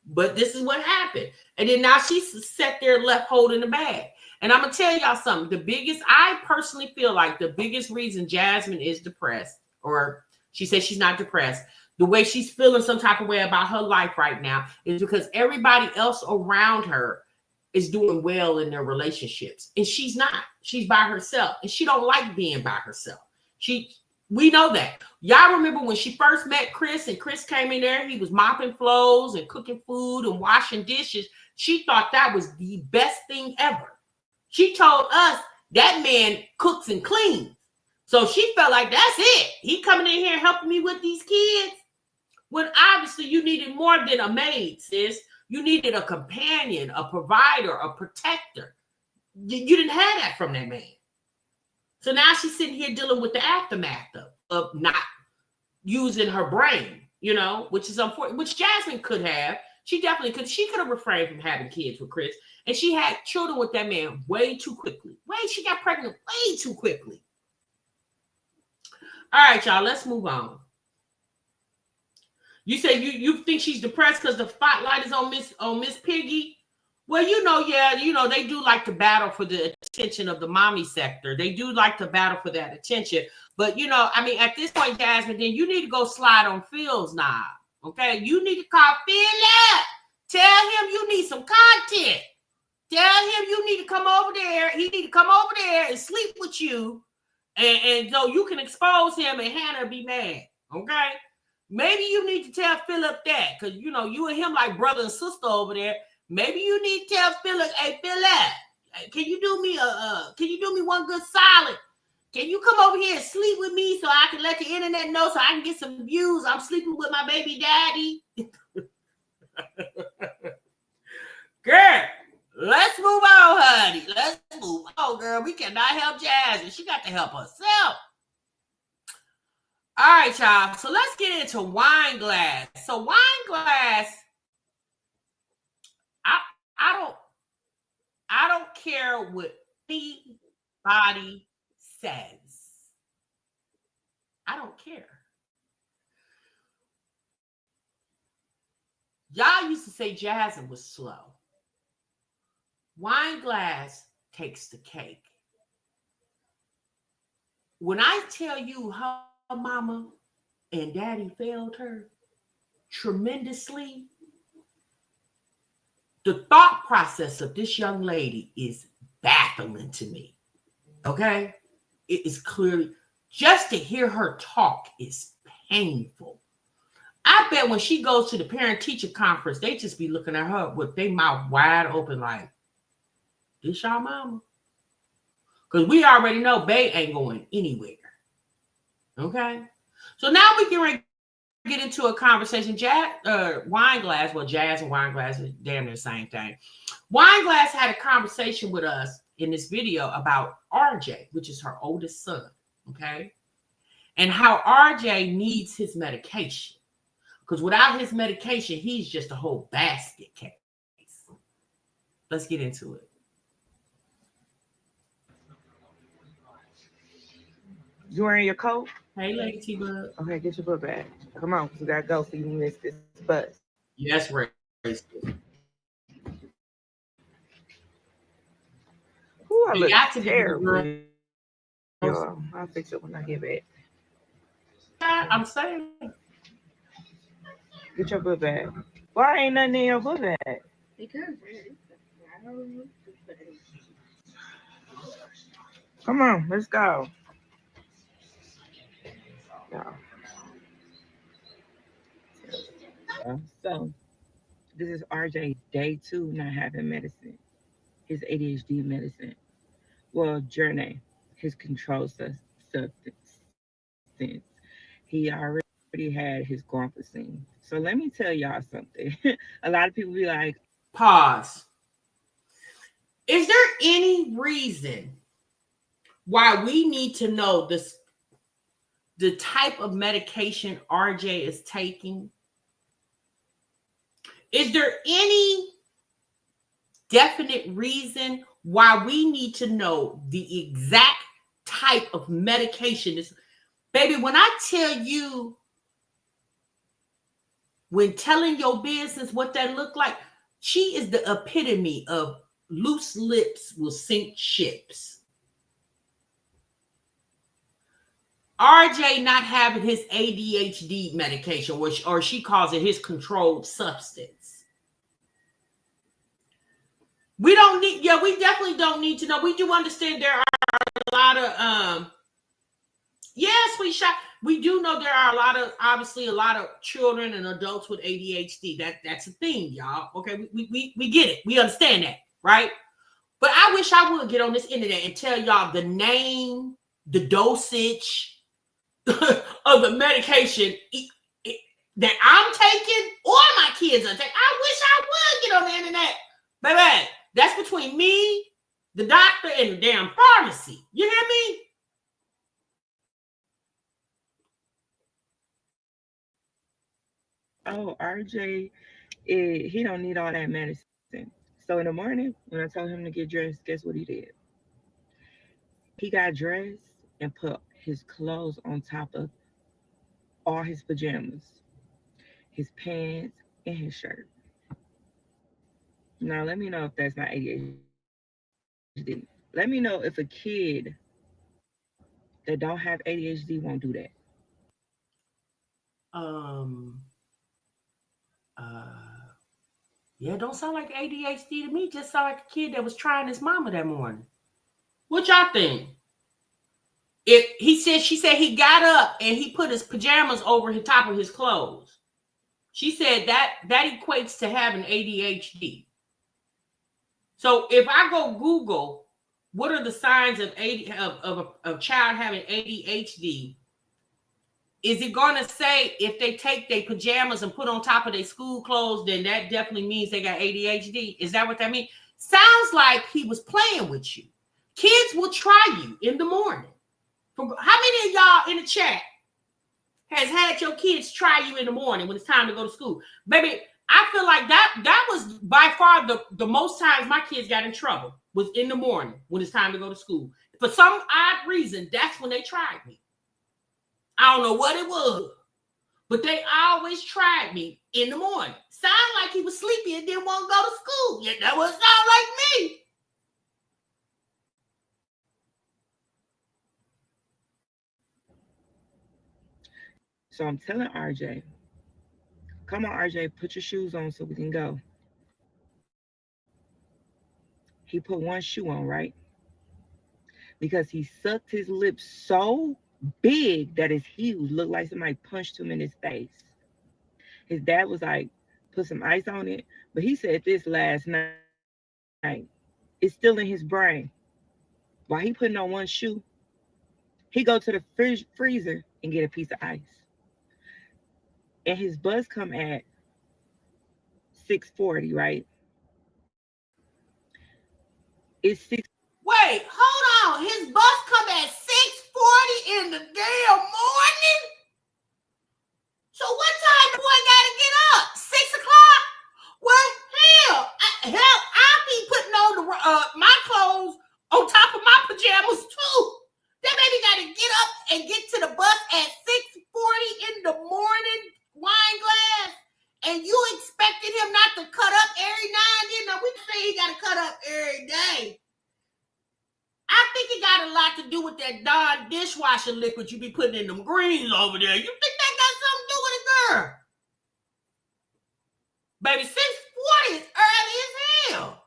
But this is what happened. And then now she's sat there left holding the bag. And I'm going to tell y'all something. I personally feel like the biggest reason Jasmine is depressed, or she says she's not depressed, the way she's feeling some type of way about her life right now is because everybody else around her is doing well in their relationships. And she's not. She's by herself. And she don't like being by herself. We know that. Y'all remember when she first met Chris and Chris came in there, he was mopping floors and cooking food and washing dishes. She thought that was the best thing ever. She told us that man cooks and cleans. So she felt like that's it. He coming in here helping me with these kids. When obviously you needed more than a maid, sis. You needed a companion, a provider, a protector. You didn't have that from that man. So now she's sitting here dealing with the aftermath of not using her brain, which is unfortunate, which Jasmine could have. She definitely could. She could have refrained from having kids with Chris. And she had children with that man way too quickly. She got pregnant way too quickly. All right, y'all, let's move on. You say you think she's depressed because the spotlight is on Miss Piggy? Well, they do like to battle for the attention of the mommy sector. They do like to battle for that attention. But, at this point, Jasmine, then you need to go slide on Phil's knob, okay? You need to call Phillip. Tell him you need some content. Tell him you need to come over there. He need to come over there and sleep with you. And so you can expose him and Hannah be mad, okay? Maybe you need to tell Phillip that because, you and him like brother and sister over there. Maybe you need to tell Phillip, hey, Phillip, can you do me one good solid? Can you come over here and sleep with me so I can let the internet know so I can get some views? I'm sleeping with my baby daddy. Girl, let's move on, honey. Let's move on, girl. We cannot help Jazzy. She got to help herself. All right, y'all. So let's get into Wineglass. So Wineglass, I don't care what anybody says. I don't care. Y'all used to say Jasmine was slow. Wineglass takes the cake. When I tell you her mama and daddy failed her tremendously, the thought process of this young lady is baffling to me. Okay? It is clearly, just to hear her talk is painful. I bet when she goes to the parent-teacher conference, they just be looking at her with their mouth wide open like, this y'all mama? Because we already know Bae ain't going anywhere. Okay? So now we can get into a conversation. Wineglass, well, Jazz and Wineglass is damn near the same thing. Wineglass had a conversation with us in this video about RJ, which is her oldest son, okay? And how RJ needs his medication. Because without his medication, he's just a whole basket case. Let's get into it. You wearing your coat? Hey, Lady T-Bug. Okay, get your book bag. Come on, because we got to go so you can miss this bus. Yes, Ray. Ooh, I look got to be terrible. I'll fix it when I get back. I'm saying. Get your book bag. Why ain't nothing in your book bag? Because come on, let's go. So, this is RJ day 2 not having medicine. His ADHD medicine. Well, journey, his controlled substance. He already had his guanfacine. So let me tell y'all something. A lot of people be like, pause. Is there any reason why we need to know this, the type of medication RJ is taking? Is there any definite reason why we need to know the exact type of medication? Baby, when I tell you, when telling your business what that look like, she is the epitome of loose lips will sink ships. RJ not having his ADHD medication, or she calls it his controlled substance. We don't need, we definitely don't need to know. We do understand there are a lot of, yes, we do know there are obviously a lot of children and adults with ADHD. That's a thing, y'all. Okay, we get it. We understand that, right? But I wish I would get on this internet and tell y'all the name, the dosage of the medication that I'm taking or my kids are taking. I wish I would get on the internet. Baby, that's between me, the doctor, and the damn pharmacy. You hear me? oh, RJ, he don't need all that medicine. So in the morning, when I told him to get dressed, guess what he did? He got dressed and put his clothes on top of all his pajamas, his pants, and his shirt. Now, let me know if that's not ADHD. Let me know if a kid that don't have ADHD won't do that. Yeah, don't sound like ADHD to me. Just sound like a kid that was trying his mama that morning. What y'all think? She said he got up and he put his pajamas over the top of his clothes. She said that equates to having ADHD. So if I go Google what are the signs of a child having ADHD? Is it going to say if they take their pajamas and put on top of their school clothes, then that definitely means they got ADHD? Is that what that means? Sounds like he was playing with you. Kids will try you in the morning. How many of y'all in the chat has had your kids try you in the morning when it's time to go to school? Baby, I feel like that was by far the most times my kids got in trouble was in the morning when it's time to go to school. For some odd reason, that's when they tried me. I don't know what it was, but they always tried me in the morning. Sound like he was sleepy and didn't want to go to school. Yeah, that was not like me. So I'm telling RJ, come on, RJ, put your shoes on so we can go. He put one shoe on, right? Because he sucked his lips so big that his huge looked like somebody punched him in his face. His dad was like, put some ice on it. But he said this last night. It's still in his brain. While he putting on one shoe, he go to the freezer and get a piece of ice. And his bus come at 6:40, right? It's 6. Wait, hold on. His bus come at 6:40 in the damn morning? So what time the boy got to get up? 6 o'clock? Well, hell, I'll be putting on my clothes on top of my pajamas too. That baby got to get up and get to the bus at 6:40 in the morning, Wineglass. And you expecting him not to cut up every now and then? Now, we say he got to cut up every day. I think it got a lot to do with that Dawn dishwasher liquid you be putting in them greens over there. You think that got something to do with it, girl? Baby, 6:40 is early as hell.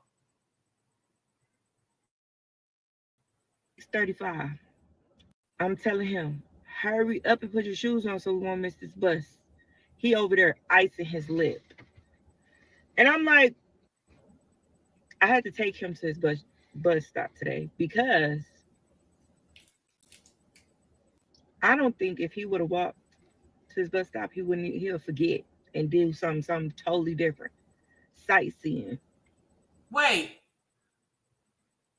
6:35. I'm telling him, hurry up and put your shoes on so we won't miss this bus. He over there icing his lip. And I'm like, I had to take him to his bus stop today because I don't think if he would have walked to his bus stop, he'll forget and do something totally different. Sightseeing. Wait.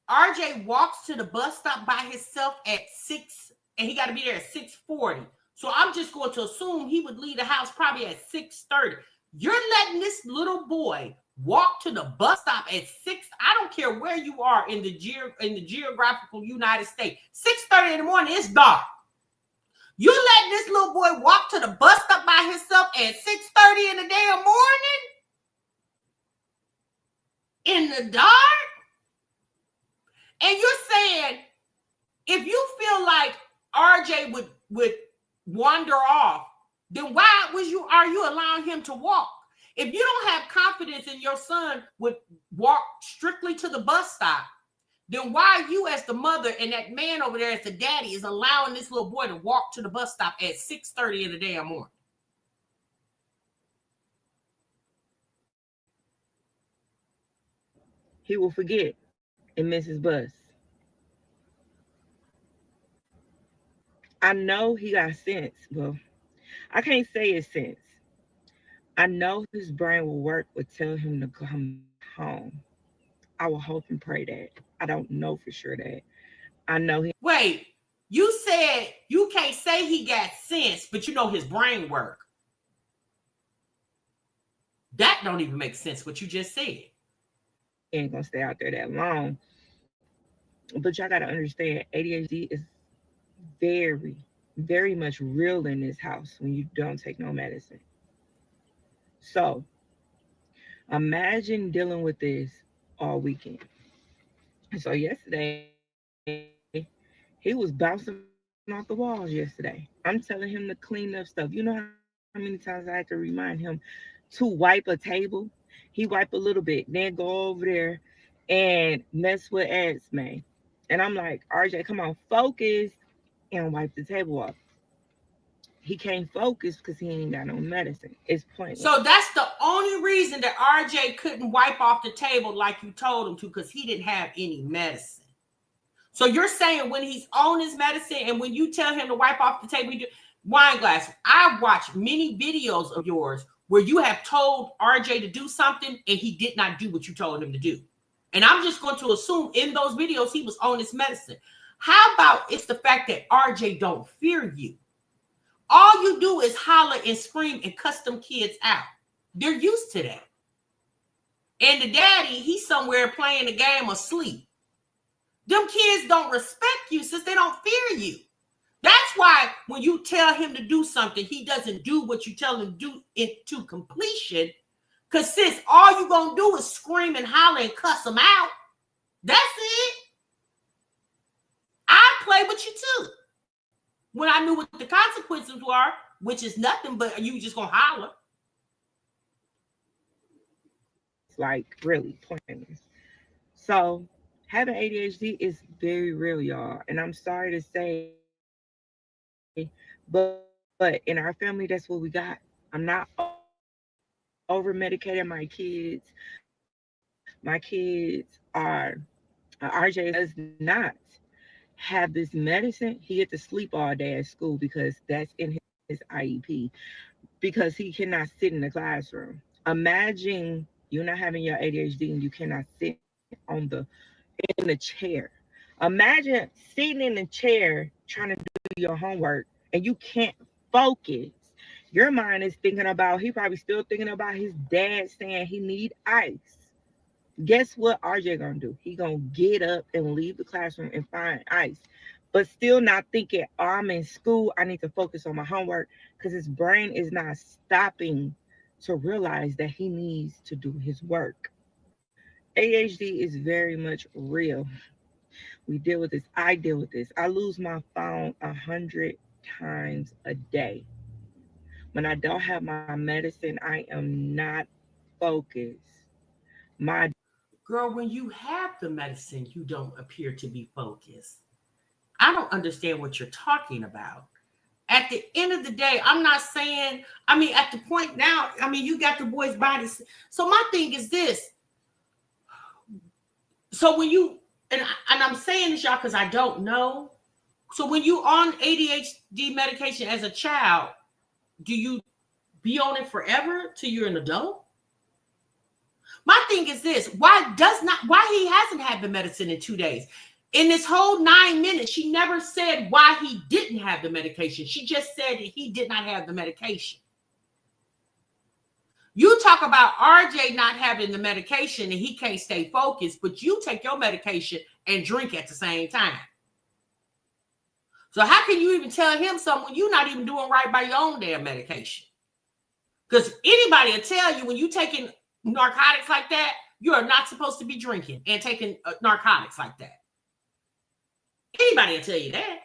RJ walks to the bus stop by himself at 6, and he got to be there at 6:40. So I'm just going to assume he would leave the house probably at 6:30. You're letting this little boy walk to the bus stop at 6. I don't care where you are in the geographical United States. 6:30 in the morning, it's dark. You're letting this little boy walk to the bus stop by himself at 6:30 in the damn morning? In the dark? And you're saying if you feel like RJ would wander off, then why are you allowing him to walk? If you don't have confidence in your son would walk strictly to the bus stop, then why you as the mother and that man over there as the daddy is allowing this little boy to walk to the bus stop at 6:30 in the damn morning? He will forget and miss his bus. I know he got sense. Well, I can't say it's sense. I know his brain will work would tell him to come home. I will hope and pray that. I don't know for sure that. I know he. Wait, you said you can't say he got sense, but you know his brain work. That don't even make sense what you just said. Ain't gonna stay out there that long. But y'all gotta understand, ADHD is very, very much real in this house when you don't take no medicine. So imagine dealing with this all weekend. So yesterday, he was bouncing off the walls yesterday. I'm telling him to clean up stuff. You know how many times I had to remind him to wipe a table? He wipe a little bit, then go over there and mess with Jasmine. And I'm like, RJ, come on, focus and wipe the table off. He can't focus because he ain't got no medicine. It's pointless. So that's the only reason that RJ couldn't wipe off the table like you told him to, because he didn't have any medicine. So you're saying when he's on his medicine and when you tell him to wipe off the table, Wineglass, I've watched many videos of yours where you have told RJ to do something and he did not do what you told him to do. And I'm just going to assume in those videos he was on his medicine. How about it's the fact that RJ don't fear you? All you do is holler and scream and cuss them kids out. They're used to that. And the daddy, he's somewhere playing the game asleep. Them kids don't respect you since they don't fear you. That's why when you tell him to do something, he doesn't do what you tell him to do it to completion. Because sis, all you're going to do is scream and holler and cuss them out. That's it. I play with you too. When I knew what the consequences were, which is nothing but you just going to holler. Like really pointless. So having ADHD is very real, y'all. And I'm sorry to say, but in our family, that's what we got. I'm not over medicating my kids. My kids are, RJ does not have this medicine. He get to sleep all day at school because that's in his IEP, because he cannot sit in the classroom. Imagine you not having your ADHD and you cannot sit in the chair. Imagine sitting in the chair trying to do your homework and you can't focus. Your mind is thinking about, he probably still thinking about his dad saying he need ice. Guess what RJ gonna do? He gonna get up and leave the classroom and find ice, but still not thinking, oh, I'm in school, I need to focus on my homework, because his brain is not stopping to realize that he needs to do his work. ADHD is very much real. We deal with this. I deal with this. I lose my phone 100 times a day. When I don't have my medicine, I am not focused. My Girl, when you have the medicine, you don't appear to be focused. I don't understand what you're talking about. At the end of the day, I'm not saying, at the point now, you got the boy's body. So my thing is this. So when you, and I'm saying this, y'all, because I don't know. So when you on ADHD medication as a child, do you be on it forever till you're an adult? My thing is this, why he hasn't had the medicine in 2 days? In this whole 9 minutes, she never said why he didn't have the medication. She just said that he did not have the medication. You talk about RJ not having the medication and he can't stay focused, but you take your medication and drink at the same time. So how can you even tell him something when you're not even doing right by your own damn medication? Because anybody will tell you when you're taking narcotics like that, you are not supposed to be drinking and taking narcotics like that. Anybody will tell you that.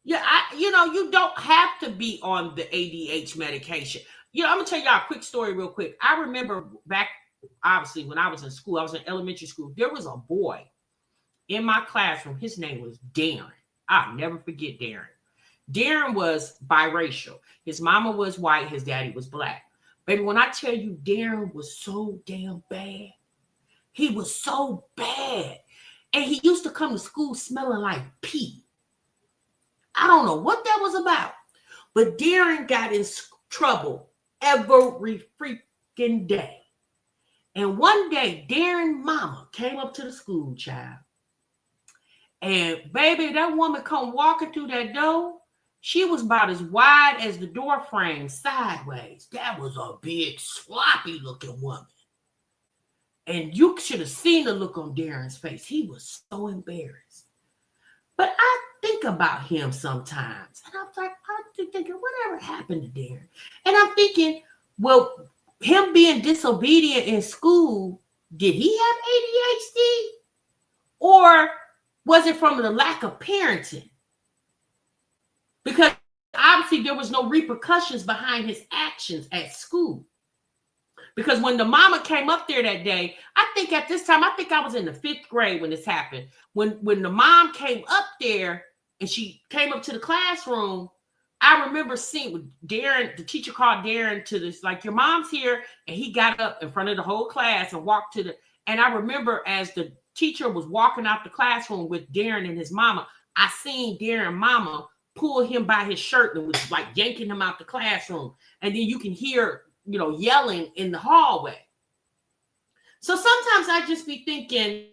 Yeah, you don't have to be on the ADHD medication. I'm going to tell y'all a quick story real quick. I remember back, obviously, when I was in school, I was in elementary school. There was a boy in my classroom. His name was Darren. I'll never forget Darren. Darren was biracial. His mama was white. His daddy was black. Baby, when I tell you Darren was so damn bad, he was so bad. And he used to come to school smelling like pee. I don't know what that was about. But Darren got in trouble every freaking day. And one day, Darren's mama came up to the school, child. And baby, that woman come walking through that door. She was about as wide as the door frame sideways. That was a big, sloppy looking woman. And you should have seen the look on Darren's face. He was so embarrassed. But I think about him sometimes. And I'm like, I'm thinking, whatever happened to Darren? And I'm thinking, well, him being disobedient in school, did he have ADHD? Or was it from the lack of parenting? Because obviously there was no repercussions behind his actions at school. Because when the mama came up there that day, I think at this time, I think I was in the 5th grade when this happened. When the mom came up there and she came up to the classroom, I remember seeing Darren, the teacher called Darren to this, like, your mom's here. And he got up in front of the whole class and walked to and I remember as the teacher was walking out the classroom with Darren and his mama, I seen Darren mama pull him by his shirt and was like yanking him out the classroom. And then you can hear, yelling in the hallway. So sometimes I just be thinking,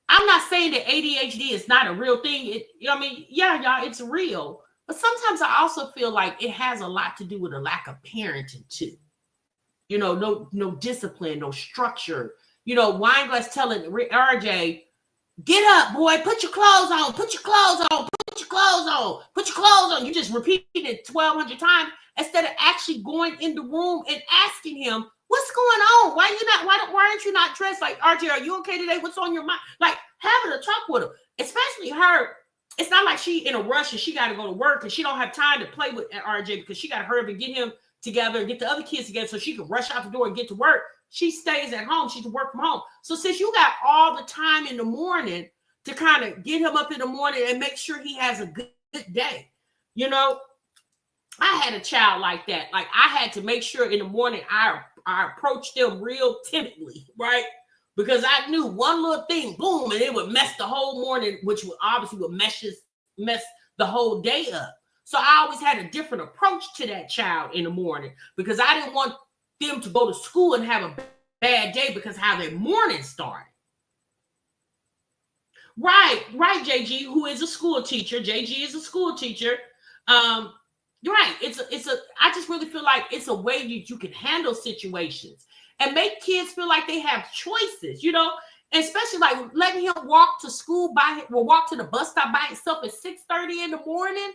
I'm not saying that ADHD is not a real thing. Yeah, y'all, it's real. But sometimes I also feel like it has a lot to do with a lack of parenting too. No discipline, no structure. Wineglass telling RJ, get up, boy, put your clothes on, put your clothes on, put your clothes on, put your clothes on. You just repeat it 1,200 times instead of actually going in the room and asking him, what's going on? Why aren't you not dressed? Like, RJ, are you okay today? What's on your mind? Like, having a talk with him, especially her. It's not like she in a rush and she got to go to work and she don't have time to play with RJ because she got to hurry up and get him together and get the other kids together so she can rush out the door and get to work. She stays at home. She can work from home. So since you got all the time in the morning to kind of get him up in the morning and make sure he has a good day, I had a child like that. Like, I had to make sure in the morning I approached them real timidly, right? Because I knew one little thing, boom, and it would mess the whole morning, which would obviously mess the whole day up. So I always had a different approach to that child in the morning because I didn't want them to go to school and have a bad day because how their morning started. Right, JG, who is a school teacher. JG is a school teacher. You're right. I just really feel like it's a way you can handle situations and make kids feel like they have choices, especially like letting him walk to school walk to the bus stop by himself at 6:30 in the morning.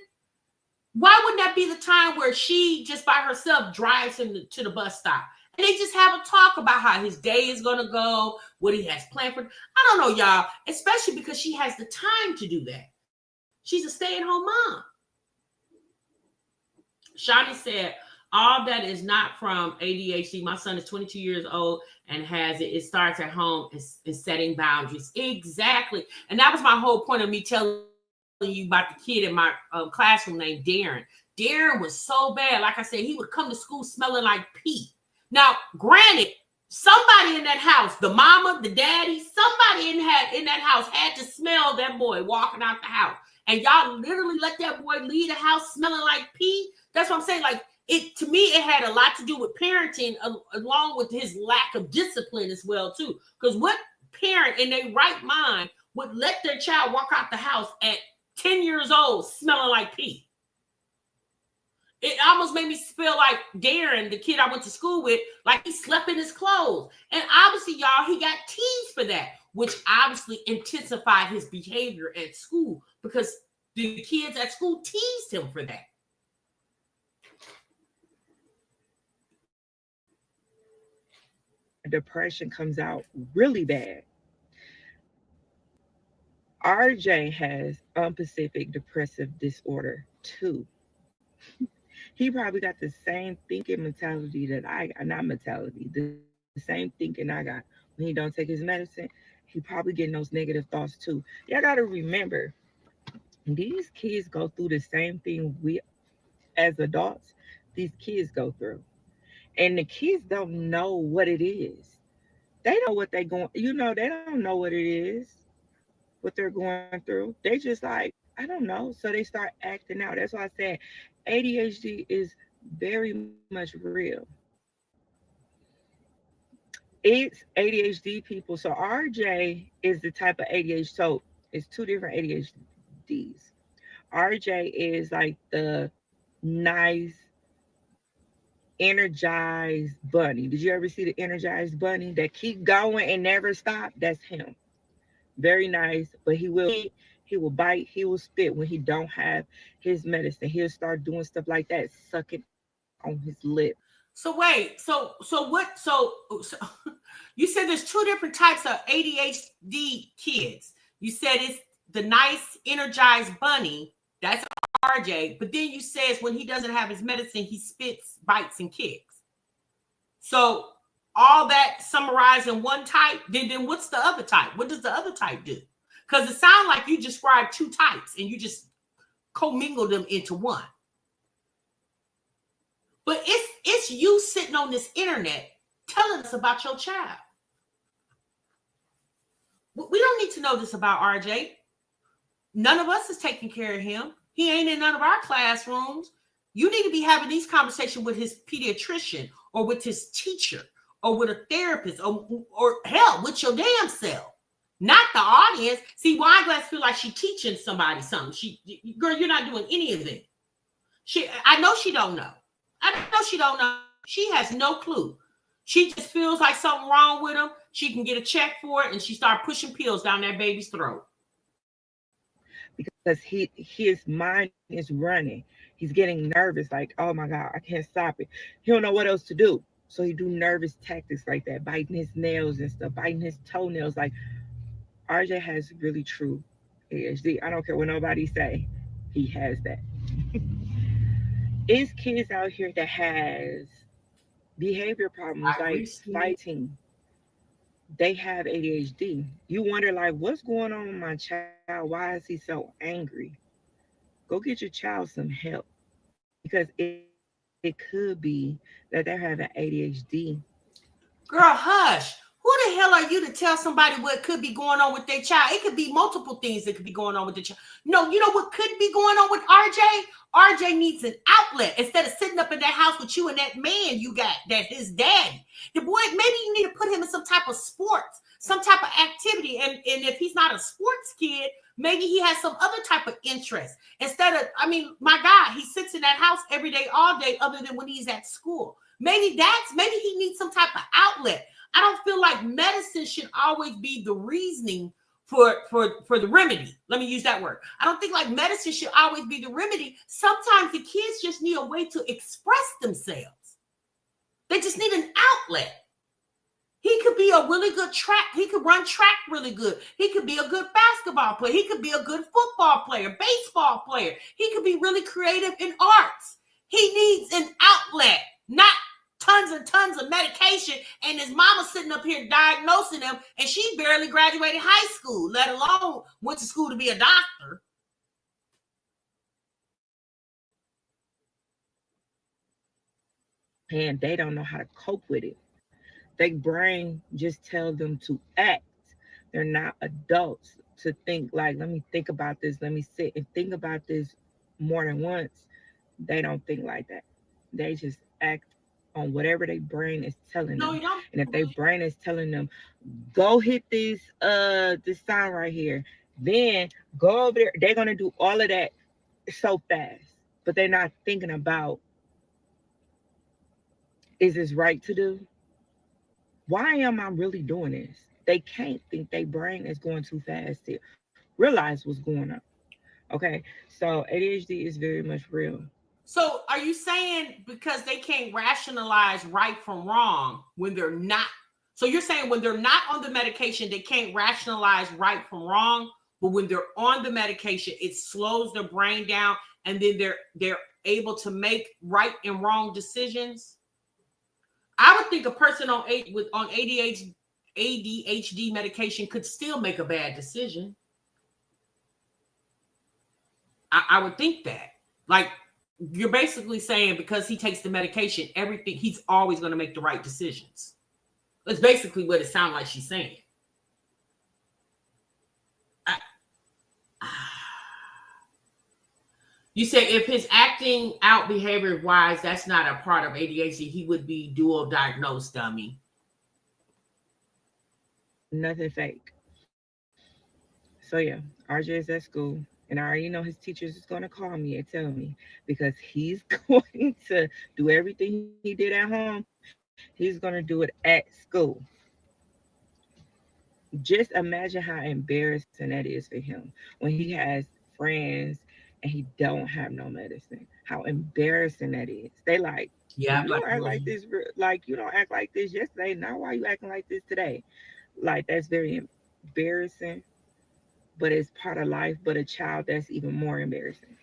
Why wouldn't that be the time where she just by herself drives him to the bus stop? And they just have a talk about how his day is going to go, what he has planned for. I don't know, y'all, especially because she has the time to do that. She's a stay-at-home mom. Shawnee said, all that is not from ADHD. My son is 22 years old and has it. It starts at home and setting boundaries. Exactly. And that was my whole point of me telling you about the kid in my classroom named Darren. Darren was so bad. Like I said, he would come to school smelling like pee. Now, granted, somebody in that house, the mama, the daddy, somebody in that house had to smell that boy walking out the house. And y'all literally let that boy leave the house smelling like pee. That's what I'm saying. Like, to me, it had a lot to do with parenting along with his lack of discipline as well, too. Because what parent in their right mind would let their child walk out the house at 10 years old smelling like pee? It almost made me feel like Darren, the kid I went to school with, like he slept in his clothes. And obviously, y'all, he got teased for that, which obviously intensified his behavior at school because the kids at school teased him for that. Depression comes out really bad. RJ has unspecific depressive disorder too. He probably got the same thinking mentality that I got, not mentality, the same thinking I got. When he don't take his medicine, he probably getting those negative thoughts too. Y'all got to remember, these kids go through the same thing we as adults, these kids go through. And the kids don't know what it is. They know what they're going, they don't know what it is, what they're going through. They just like, I don't know. So they start acting out. That's why I said ADHD is very much real. It's ADHD people. So RJ is the type of ADHD. So it's two different ADHDs. RJ is like the nice, energized bunny. Did you ever see the energized bunny that keep going and never stop? That's him. Very nice, but he will bite, he will spit when he don't have his medicine. He'll start doing stuff like that, sucking on his lip. So wait, so you said there's two different types of ADHD kids. You said it's the nice, energized bunny, that's RJ, but then you says when he doesn't have his medicine, he spits, bites, and kicks. So all that summarized in one type, then what's the other type? What does the other type do? Because it sounds like you described two types and you just commingle them into one. But it's you sitting on this internet telling us about your child. need to know this about RJ. None of us is taking care of him. He ain't in none of our classrooms. You need to be having these conversations with his pediatrician or with his teacher or with a therapist or hell, with your damn self. Not the audience. See, Wineglass feel like she teaching somebody something. Girl, you're not doing any of it. I know she don't know. I know she don't know. She has no clue. She just feels like something wrong with him. She can get a check for it, and she start pushing pills down that baby's throat. Because his mind is running. He's getting nervous, like, oh my God, I can't stop it. He don't know what else to do. So he do nervous tactics like that, biting his nails and stuff, biting his toenails. Like, RJ has really true ADHD. I don't care what nobody say. He has that. It's kids out here that has behavior problems like fighting. They have ADHD. You wonder, like, what's going on with my child? Why is he so angry? Go get your child some help, because it could be that they're having ADHD. Girl, hush. Who the hell are you to tell somebody what could be going on with their child? It could be multiple things that could be going on with the child. No, you know what could be going on with RJ? RJ needs an outlet instead of sitting up in that house with you and that man you got, that his daddy. The boy, maybe you need to put him in some type of sports, some type of activity. And if he's not a sports kid, maybe he has some other type of interest. Instead of, I mean, my God, he sits in that house every day, all day, other than when he's at school. Maybe he needs some type of outlet. I don't feel like medicine should always be the reasoning for the remedy. Let me use that word. I don't think like medicine should always be the remedy. Sometimes the kids just need a way to express themselves. They just need an outlet. He could be a really good track. He could run track really good. He could be a good basketball player. He could be a good football player, baseball player. He could be really creative in arts. He needs an outlet, not tons and tons of medication, and his mama sitting up here diagnosing him, and she barely graduated high school, let alone went to school to be a doctor. And they don't know how to cope with it. Their brain just tells them to act. They're not adults to think like, let me think about this. Let me sit and think about this more than once. They don't think like that. They just act on whatever their brain is telling them. And if their brain is telling them, go hit this sign right here, then go over there, they're gonna do all of that so fast. But they're not thinking about, is this right to do? Why am I really doing this? They can't think. Their brain is going too fast to realize what's going on. Okay, so ADHD is very much real. So are you saying because they can't rationalize right from wrong when they're not? So you're saying when they're not on the medication, they can't rationalize right from wrong, but when they're on the medication, it slows their brain down, and then they're able to make right and wrong decisions? I would think a person on ADHD medication could still make a bad decision. I would think that. Like, you're basically saying because he takes the medication, everything, he's always going to make the right decisions. That's basically what it sounds like she's saying. You say if his acting out behavior wise, that's not a part of ADHD, he would be dual diagnosed, dummy. Nothing fake. So yeah, RJ is at school, and I already know his teachers is going to call me and tell me, because he's going to do everything he did at home. He's going to do it at school. Just imagine how embarrassing that is for him when he has friends and he don't have no medicine. How embarrassing that is. They like, yeah, you don't act like this. Like, you don't act like this yesterday. Now why you acting like this today? Like, that's very embarrassing. But it's part of life. But a child, that's even more embarrassing.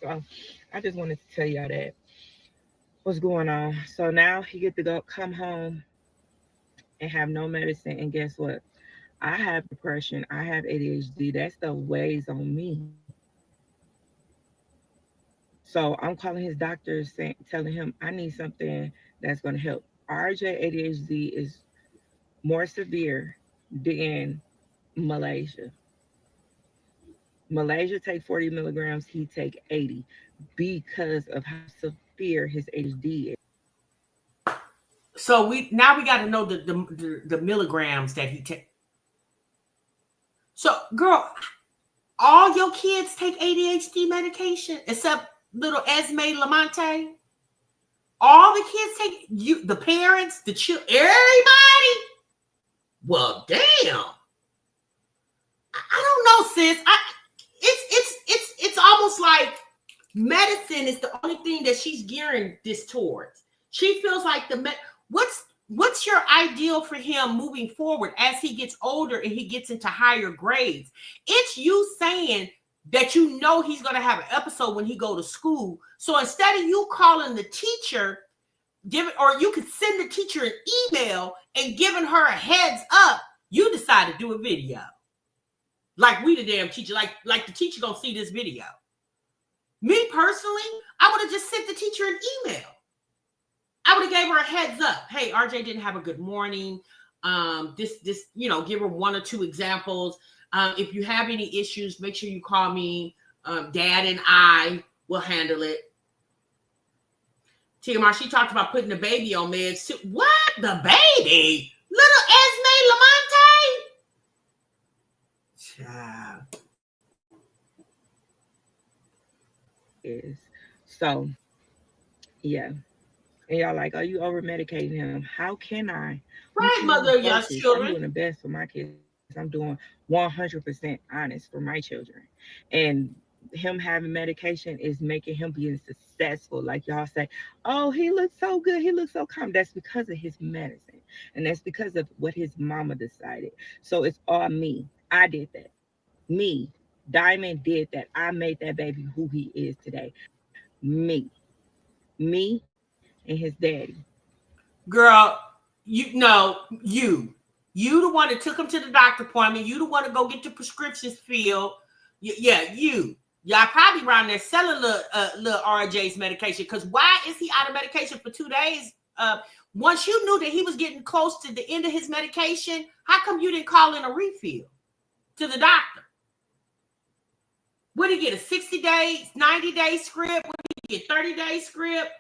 So I just wanted to tell y'all that what's going on. So now he get to come home and have no medicine. And guess what? I have depression. I have ADHD. That stuff weighs on me. So I'm calling his doctor, telling him I need something that's going to help. RJ ADHD is more severe than Malaysia. Malaysia take 40 milligrams, he take 80 because of how severe his ADHD is. So we got to know the milligrams that he takes. So, girl, all your kids take ADHD medication except little Esme Lamont. All the kids take the parents, the children, everybody. Well, damn. I don't know, sis. It's almost like medicine is the only thing that she's gearing this towards. She feels like what's your ideal for him moving forward as he gets older and he gets into higher grades? It's you saying that you know he's going to have an episode when he go to school. So instead of you calling the teacher, or you could send the teacher an email and giving her a heads up, you decide to do a video. Like we the damn teacher, like the teacher gonna see this video. Me personally, I would have just sent the teacher an email. I would have gave her a heads up. Hey, RJ didn't have a good morning. This, give her one or two examples. If you have any issues, make sure you call me. Dad and I will handle it. TMR, she talked about putting the baby on meds too. What? The baby? Little Esme Lamont? Child. Is so, yeah. And y'all like, are you over medicating him? How can I? Right, mother of your children. I'm doing the best for my kids. I'm doing 100% honest for my children. And him having medication is making him being successful. Like y'all say, oh, he looks so good. He looks so calm. That's because of his medicine. And that's because of what his mama decided. So it's all me. I did that. Me. Diamond did that. I made that baby who he is today. Me and his daddy. Girl, you the one that took him to the doctor appointment. You the one to go get the prescriptions filled. You. Y'all probably around there selling little RJ's medication. Because why is he out of medication for 2 days? Once you knew that he was getting close to the end of his medication, how come you didn't call in a refill to the doctor? What did he get? A 60 days, 90-day script? What did he get? 30-day script?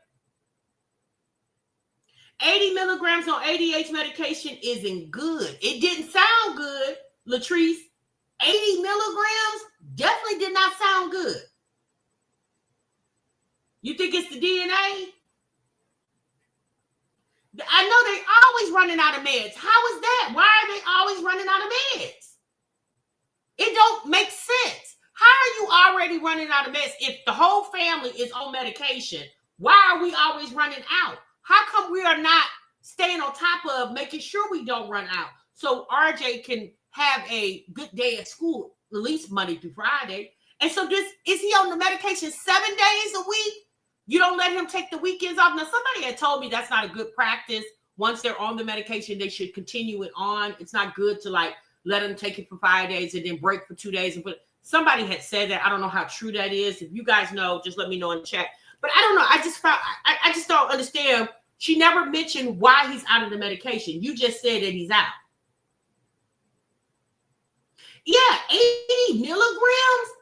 80 milligrams on ADHD medication isn't good. It didn't sound good, Latrice. 80 milligrams definitely did not sound good. You think it's the DNA? I know they always running out of meds. How is that? Why are they always running out of meds? It don't make sense. How are you already running out of meds? If the whole family is on medication, why are we always running out? How come we are not staying on top of making sure we don't run out? So RJ can have a good day at school, at least Monday through Friday. And so is he on the medication 7 days a week? You don't let him take the weekends off. Now, somebody had told me that's not a good practice. Once they're on the medication, they should continue it on. It's not good to let them take it for 5 days and then break for 2 days. Somebody had said that. I don't know how true that is. If you guys know, just let me know in the chat. But I don't know. I just don't understand. She never mentioned why he's out of the medication. You just said that he's out. Yeah, 80 milligrams.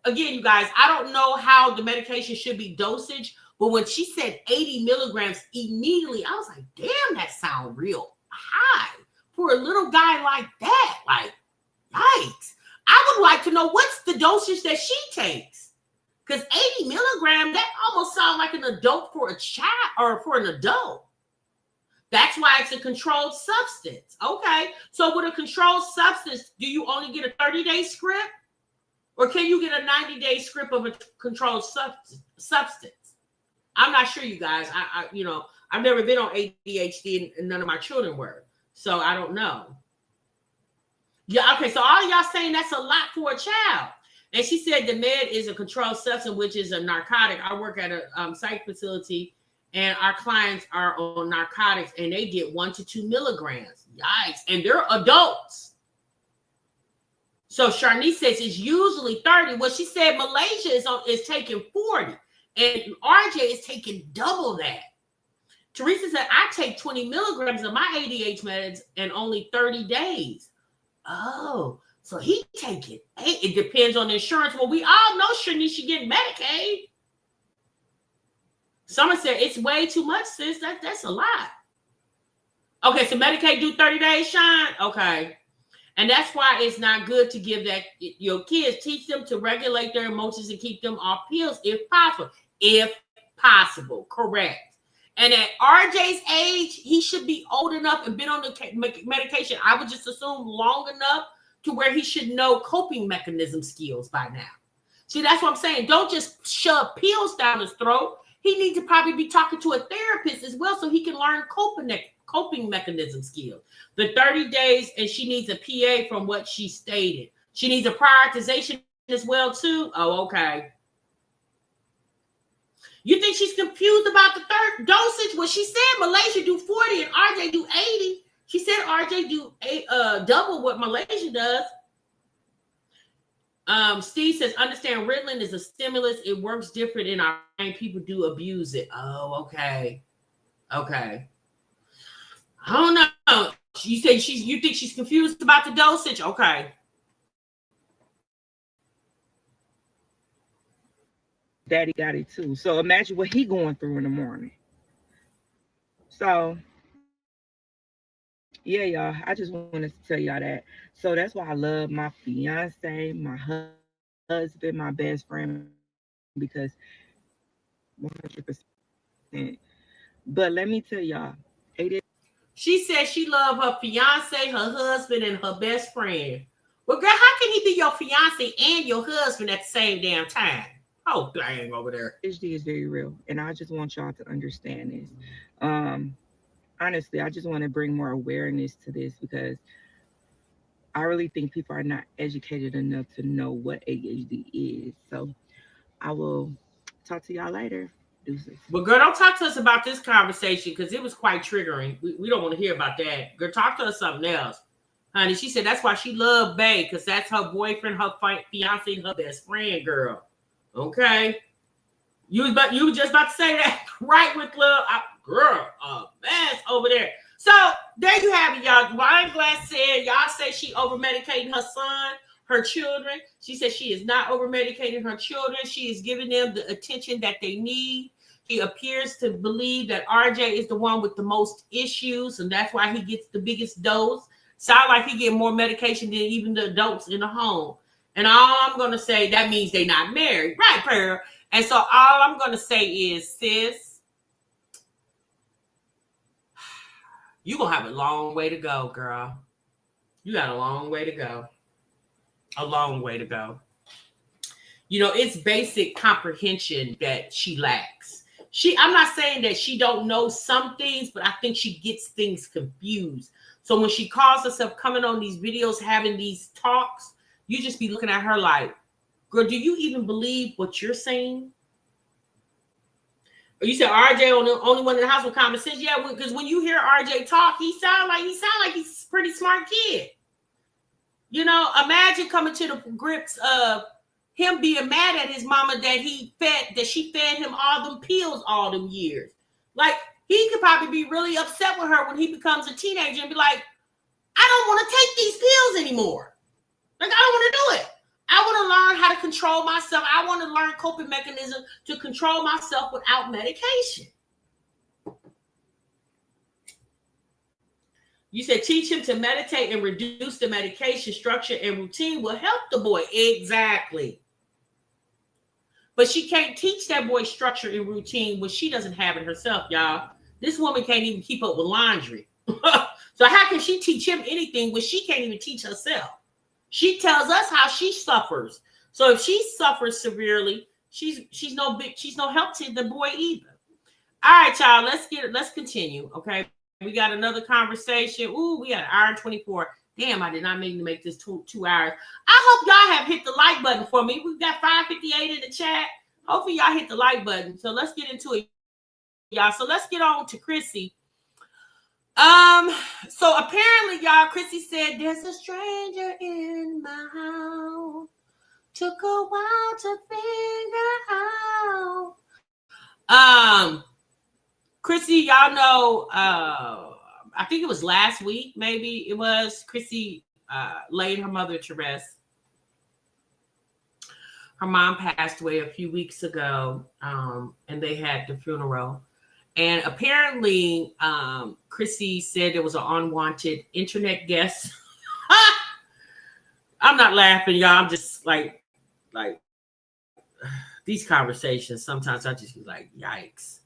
Again, you guys, I don't know how the medication should be dosage, but when she said 80 milligrams, immediately I was like, damn, that sounds real high for a little guy like that. Like, yikes. I would like to know what's the dosage that she takes. Because 80 milligrams, that almost sounds like an adult for a child or for an adult. That's why it's a controlled substance. Okay. So with a controlled substance, do you only get a 30-day script? Or can you get a 90-day script of a controlled substance? I'm not sure, you guys. I've never been on ADHD and none of my children were. So I don't know. Yeah, okay. So all y'all saying that's a lot for a child. And she said the med is a controlled substance, which is a narcotic. I work at a psych facility, and our clients are on narcotics, and they get 1 to 2 milligrams. Yikes. And they're adults. So Sharnice says it's usually 30. Well, she said Malaysia is taking 40, and RJ is taking double that. Teresa said, I take 20 milligrams of my ADHD meds and only 30 days. Oh, So he take it. Hey, it depends on the insurance. Well, we all know Shanisha get Medicaid. Someone said it's way too much, sis. That's a lot. Okay, so Medicaid do 30 days, Sean? Okay. And that's why it's not good to give that your kids. Teach them to regulate their emotions and keep them off pills if possible. If possible, correct. And at RJ's age, he should be old enough and been on the medication. I would just assume long enough to where he should know coping mechanism skills by now. See, that's what I'm saying. Don't just shove pills down his throat. He needs to probably be talking to a therapist as well so he can learn coping mechanism skills. The 30 days, and she needs a PA from what she stated. She needs a prioritization as well, too. Oh, okay. You think she's confused about the third dosage? Well, she said Malaysia do 40 and RJ do 80. She said RJ do double what Malaysia does. Steve says, understand Ritalin is a stimulus. It works different in our brain. People do abuse it. Oh, okay. Okay. I don't know. You say you think she's confused about the dosage? Okay. Daddy got it too. So imagine what he going through in the morning. So yeah, y'all, I just wanted to tell y'all that. So that's why I love my fiance, my husband, my best friend, because 100%. But let me tell y'all, she said she loved her fiance, her husband, and her best friend. Well, girl, how can he be your fiance and your husband at the same damn time? Oh, dang, over there. ADHD is very real, and I just want y'all to understand this. Honestly, I just want to bring more awareness to this because I really think people are not educated enough to know what ADHD is. So I will talk to y'all later. Deuces. But girl, don't talk to us about this conversation because it was quite triggering. We don't want to hear about that. Girl, talk to us something else. Honey, she said that's why she loved Bay because that's her boyfriend, her fiance, and her best friend, girl. Okay. You was just about to say that right with love. Girl, a mess over there. So there you have it, y'all. Wineglass said, y'all say she over-medicating her son, her children. She said she is not over-medicating her children. She is giving them the attention that they need. She appears to believe that RJ is the one with the most issues, and that's why he gets the biggest dose. Sound like he get more medication than even the adults in the home. And all I'm going to say, that means they're not married. Right, Pearl? And so all I'm going to say is, sis, you're going to have a long way to go, girl. You got a long way to go. A long way to go. You know, it's basic comprehension that she lacks. I'm not saying that she don't know some things, but I think she gets things confused. So when she calls herself coming on these videos, having these talks, you just be looking at her like, girl, do you even believe what you're saying? Or you said RJ the only one in the house with common sense? Yeah, because when you hear RJ talk, he sound like he's a pretty smart kid. You know, imagine coming to the grips of him being mad at his mama that she fed him all them pills all them years. Like, he could probably be really upset with her when he becomes a teenager and be like, I don't want to take these pills anymore. Like, I don't want to do it. I want to learn how to control myself. I want to learn coping mechanisms to control myself without medication. You said teach him to meditate and reduce the medication. Structure and routine will help the boy. Exactly. But she can't teach that boy structure and routine when she doesn't have it herself, y'all. This woman can't even keep up with laundry. So how can she teach him anything when she can't even teach herself? She tells us how she suffers. So if she suffers severely, she's no help to the boy either. All right, y'all. Let's continue. Okay. We got another conversation. Ooh, we got an hour and 24. Damn, I did not mean to make this 2 hours. I hope y'all have hit the like button for me. We've got 558 in the chat. Hopefully y'all hit the like button. So let's get into it, y'all. So let's get on to Chrissy. So apparently, y'all, Chrissy said, there's a stranger in my house. Took a while to figure out. Chrissy, y'all know, I think it was last week, maybe it was, Chrissy laid her mother to rest. Her mom passed away a few weeks ago, and they had the funeral. And apparently, Chrissy said there was an unwanted internet guest. I'm not laughing, y'all. I'm just like these conversations. Sometimes I just be like, yikes.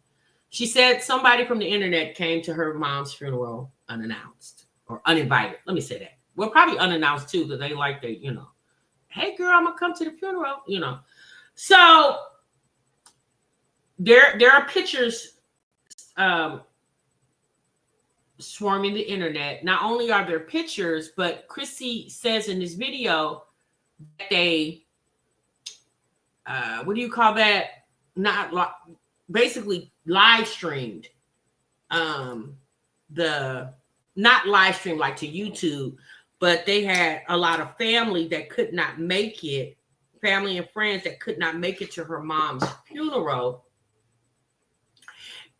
She said somebody from the internet came to her mom's funeral unannounced or uninvited. Let me say that. Well, probably unannounced too, because they like they, hey girl, I'm gonna come to the funeral, So there are pictures swarming the internet. Not only are there pictures, but Chrissy says in this video that they what do you call that? Basically live streamed the not live stream like to YouTube, but they had a lot of family that could not make it, family and friends that could not make it to her mom's funeral.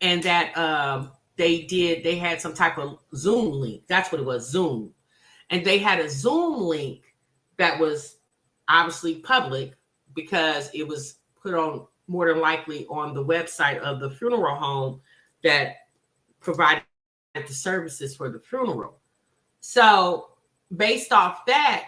And that they had some type of Zoom link. That's what it was, Zoom. And they had a Zoom link that was obviously public because it was put on more than likely on the website of the funeral home that provided the services for the funeral. So based off that,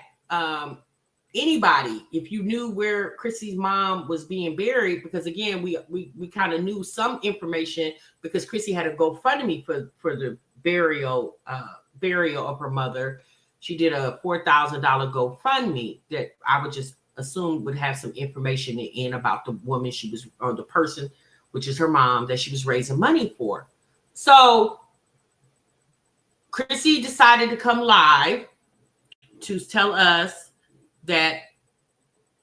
anybody, if you knew where Chrissy's mom was being buried, because again, we kind of knew some information because Chrissy had a GoFundMe for the burial of her mother. She did a $4,000 GoFundMe that I would just assume would have some information in about the woman she was, or the person, which is her mom, that she was raising money for. So Chrissy decided to come live to tell us that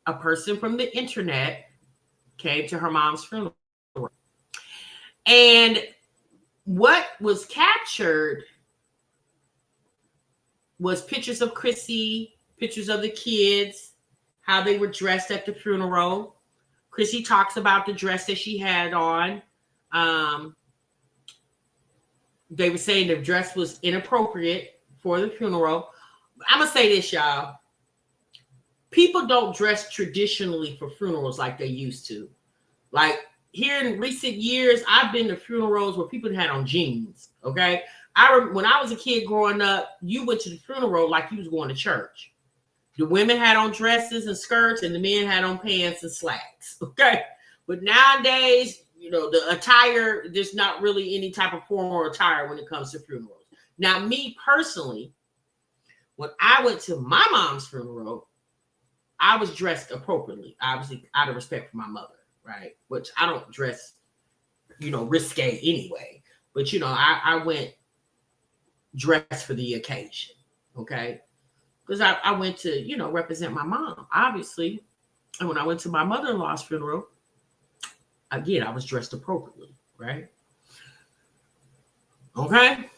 a person from the internet came to her mom's funeral. And what was captured was pictures of Chrissy, pictures of the kids, how they were dressed at the funeral. Chrissy talks about the dress that she had on. They were saying the dress was inappropriate for the funeral. I'm going to say this, y'all. People don't dress traditionally for funerals like they used to. Like here in recent years, I've been to funerals where people had on jeans. Okay. When I was a kid growing up, you went to the funeral like you was going to church. The women had on dresses and skirts and the men had on pants and slacks. Okay. But nowadays, the attire, there's not really any type of formal attire when it comes to funerals. Now, me personally, when I went to my mom's funeral, I was dressed appropriately, obviously out of respect for my mother, right? Which I don't dress, risque anyway. But, I went dressed for the occasion, okay? Because I went to, represent my mom, obviously. And when I went to my mother-in-law's funeral, again, I was dressed appropriately, right? Okay?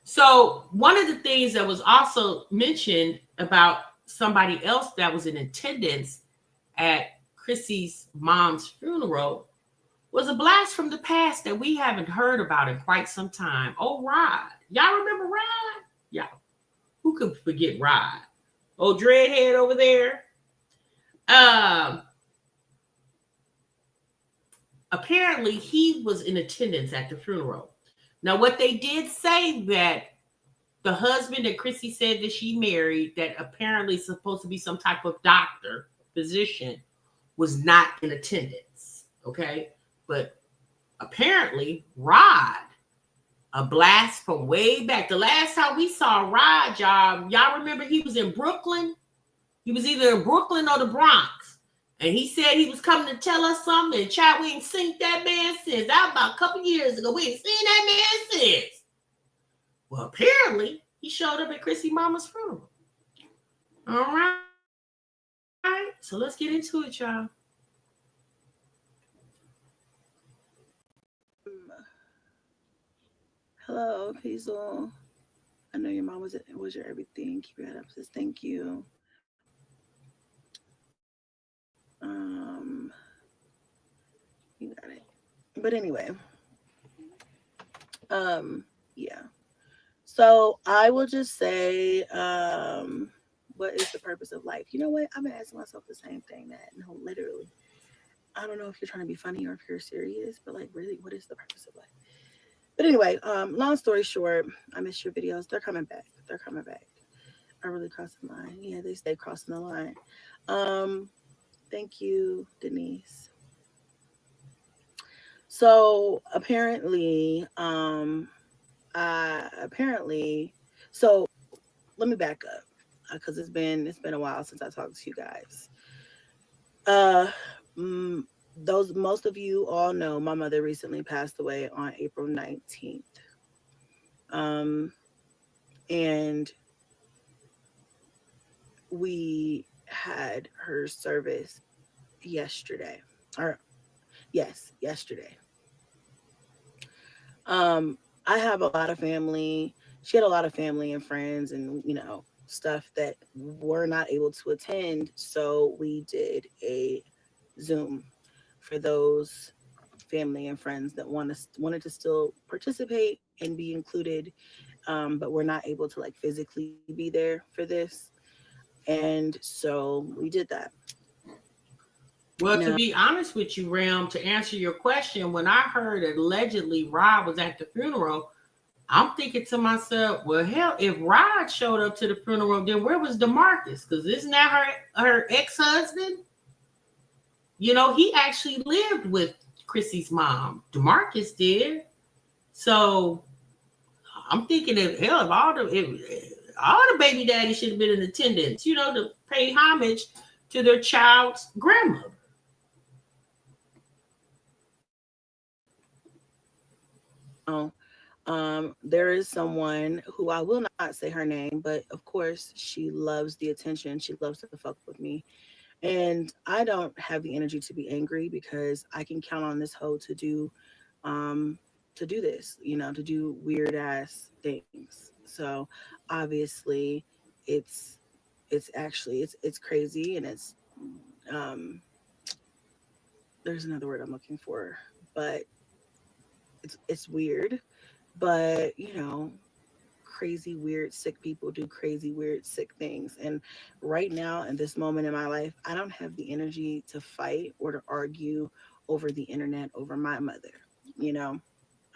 So one of the things that was also mentioned about somebody else that was in attendance at Chrissy's mom's funeral was a blast from the past that we haven't heard about in quite some time. Oh, Rod. Y'all remember Rod? Yeah. Who could forget Rod? Old dreadhead over there. Apparently, he was in attendance at the funeral. Now, what they did say that the husband that Chrissy said that she married, that apparently is supposed to be some type of doctor, physician, was not in attendance. Okay. But apparently, Rod, a blast from way back. The last time we saw Rod, y'all remember he was in Brooklyn? He was either in Brooklyn or the Bronx. And he said he was coming to tell us something. And child, we ain't seen that man since. That was about a couple years ago. We ain't seen that man since. Well, apparently, he showed up at Chrissy Mama's funeral. All right. So let's get into it, y'all. Hello, Hazel. I know your mom was your everything. Keep your head up, sis. Thank you. You got it. But anyway, yeah. So I will just say, what is the purpose of life? You know what? I've been asking myself the same thing. That no, literally, I don't know if you're trying to be funny or if you're serious, but like, really, what is the purpose of life? But anyway, long story short, I miss your videos. They're coming back. They're coming back. I really crossed the line. Yeah, they stay crossing the line. Um, Thank you, Denise. So apparently, apparently, so let me back up because it's been a while since I talked to you guys. Uh, mm, those most of you all know my mother recently passed away on April 19th. Um, and we had her service yesterday. Or yes, yesterday. Um, I have a lot of family. She had a lot of family and friends and, stuff that were not able to attend. So we did a Zoom for those family and friends that wanted to still participate and be included, but were not able to like physically be there for this. And so we did that. Well, to Now, be honest with you, Ram, to answer your question, when I heard that allegedly Rod was at the funeral, I'm thinking to myself, well, hell, if Rod showed up to the funeral, then where was DeMarcus? Because isn't that her ex-husband? He actually lived with Chrissy's mom. DeMarcus did. So I'm thinking that hell, if all the baby daddies should have been in attendance, to pay homage to their child's grandmother. there is someone who I will not say her name, but of course she loves the attention. She loves to fuck with me. And I don't have the energy to be angry because I can count on this hoe um to do this, to do weird ass things. So obviously it's it's crazy and it's um there's another word I'm looking for, but it's weird. But crazy, weird, sick people do crazy, weird, sick things. And right now, in this moment in my life, I don't have the energy to fight or to argue over the internet over my mother. You know,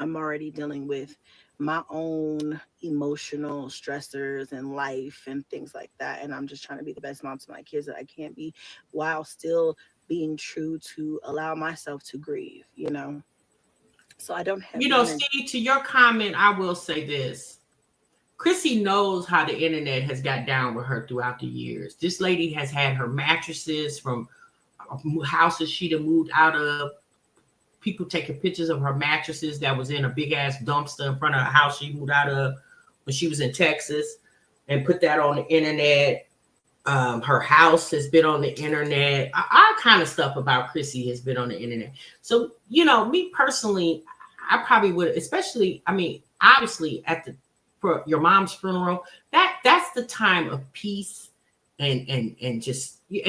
I'm already dealing with my own emotional stressors and life and things like that. And I'm just trying to be the best mom to my kids that I can be while still being true to allow myself to grieve. So I don't have the energy. Steve, to your comment, I will say this. Chrissy knows how the internet has got down with her throughout the years. This lady has had her mattresses from houses she'd have moved out of. People taking pictures of her mattresses that was in a big ass dumpster in front of a house she moved out of when she was in Texas and put that on the internet. Her house has been on the internet. All kind of stuff about Chrissy has been on the internet. So, me personally, I probably would, especially, obviously for your mom's funeral, that's the time of peace and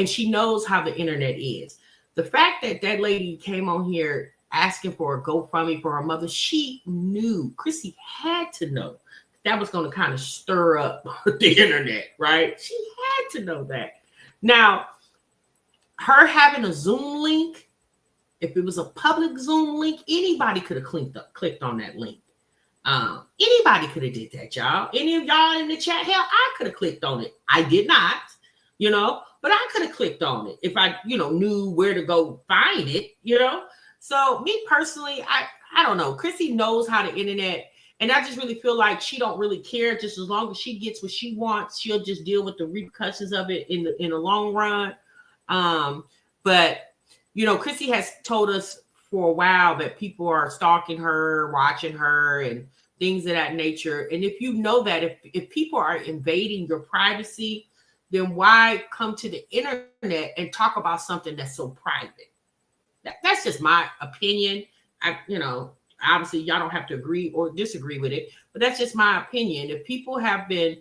she knows how the internet is. The fact that that lady came on here asking for a GoFundMe for her mother, she knew, Chrissy had to know that was going to kind of stir up the internet, right? She had to know that. Now, her having a Zoom link, if it was a public Zoom link, anybody could have clicked on that link. Anybody could have did that, y'all. Any of y'all in the chat, hell, I could have clicked on it. I did not, but I could have clicked on it if I, knew where to go find it, So me personally, I don't know. Chrissy knows how the internet, and I just really feel like she don't really care. Just as long as she gets what she wants, she'll just deal with the repercussions of it in the long run. But Chrissy has told us for a while that people are stalking her, watching her, and things of that nature. And if you know that, if people are invading your privacy, then why come to the internet and talk about something that's so private? That's just my opinion. Obviously y'all don't have to agree or disagree with it, but that's just my opinion. If people have been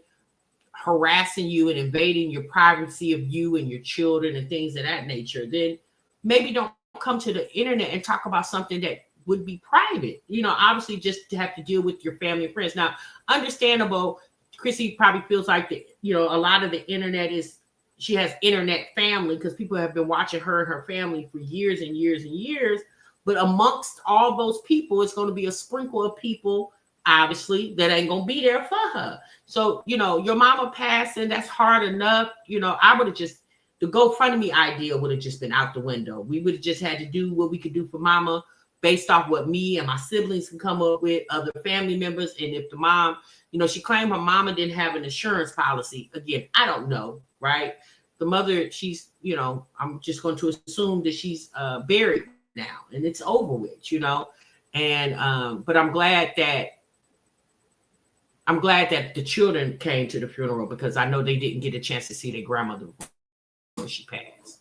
harassing you and invading your privacy of you and your children and things of that nature, then maybe don't come to the internet and talk about something that would be private. Obviously just to have to deal with your family and friends. Now, understandable, Chrissy probably feels like a lot of the internet is, she has internet family because people have been watching her and her family for years and years and years. But amongst all those people, it's going to be a sprinkle of people, obviously, that ain't going to be there for her. So, your mama passing, that's hard enough. I would have just, the GoFundMe idea would have just been out the window. We would have just had to do what we could do for mama based off what me and my siblings can come up with, other family members. And if the mom, she claimed her mama didn't have an insurance policy. Again, I don't know, right? The mother, she's, I'm just going to assume that she's buried now and it's over with, and but I'm glad that the children came to the funeral, because I know they didn't get a chance to see their grandmother when she passed.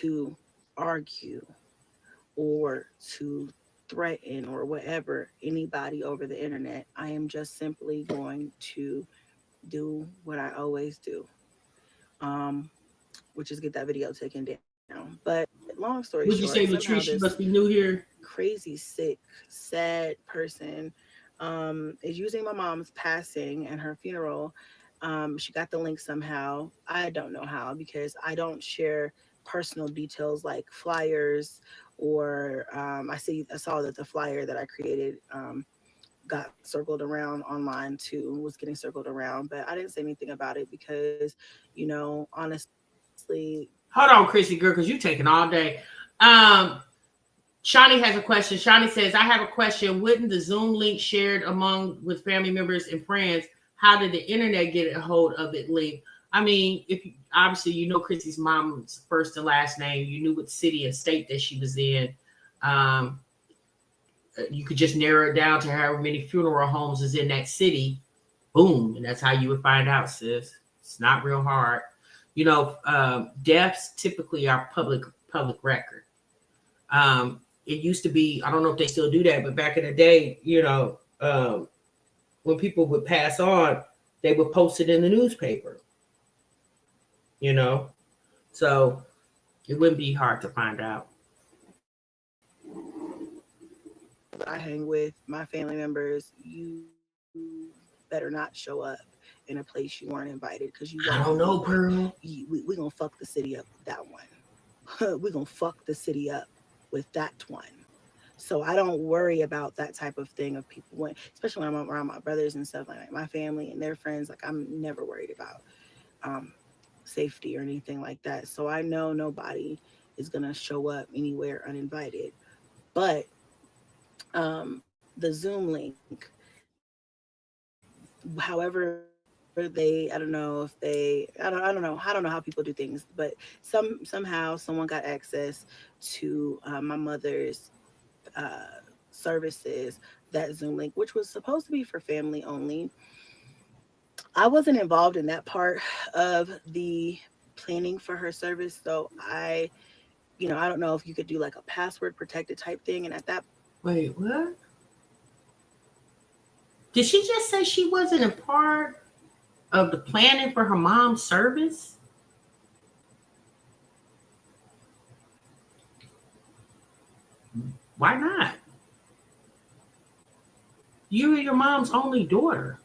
To argue or to threaten or whatever anybody over the internet. I am just simply going to do what I always do, which is get that video taken down. But long story Would short, you say, Latrice, she must be new here? Crazy, sick, sad person is using my mom's passing and her funeral. She got the link somehow. I don't know how, because I don't share personal details like flyers, or I saw that the flyer that I created got circled around online too, was getting circled around, but I didn't say anything about it because, honestly. Hold on, Chrissy girl, because you're taking all day. Shawnee has a question. Shawnee says, I have a question. Wouldn't the Zoom link shared with family members and friends, how did the internet get a hold of it link? I mean, if you, obviously Chrissy's mom's first and last name, you knew what city and state that she was in. You could just narrow it down to however many funeral homes is in that city. Boom. And that's how you would find out, sis. It's not real hard. Deaths typically are public record. It used to be, I don't know if they still do that, but back in the day, when people would pass on, they would post it in the newspaper. So it wouldn't be hard to find out. I hang with my family members, you better not show up in a place you weren't invited, because you I don't know, Pearl. We're gonna fuck the city up with that one. We're gonna fuck the city up with that one. So I don't worry about that type of thing of people especially when I'm around my brothers and stuff, like my family and their friends. Like, I'm never worried about safety or anything like that. So I know nobody is gonna show up anywhere uninvited. But the Zoom link, however I don't know how people do things, but somehow someone got access to my mother's services, that Zoom link, which was supposed to be for family only. I wasn't involved in that part of the planning for her service, so I don't know if you could do like a password protected type thing. And at that, wait, what? Did she just say she wasn't a part of the planning for her mom's service? Why not? You're your mom's only daughter.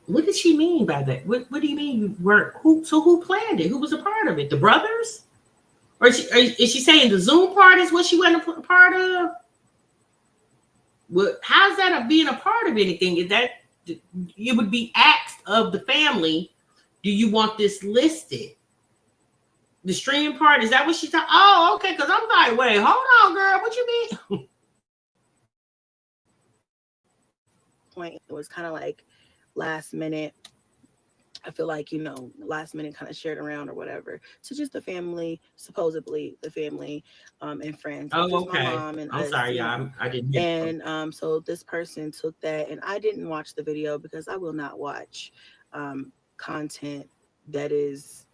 What did she mean by that? What do you mean you weren't? Who planned it? Who was a part of it? The brothers? Or is she saying the Zoom part is what she wasn't a part of? Well, how's that being a part of anything? Is that you would be asked of the family, do you want this listed? The stream part, is that what she thought? Oh, okay, because I'm like, wait, hold on, girl, what you mean? Point, it was kind of like last minute. I feel like, last minute kind of shared around or whatever to just the family, supposedly the family and friends. Oh, just okay. My mom and I'm us, sorry, y'all. I didn't hear. And so this person took that, and I didn't watch the video because I will not watch content that is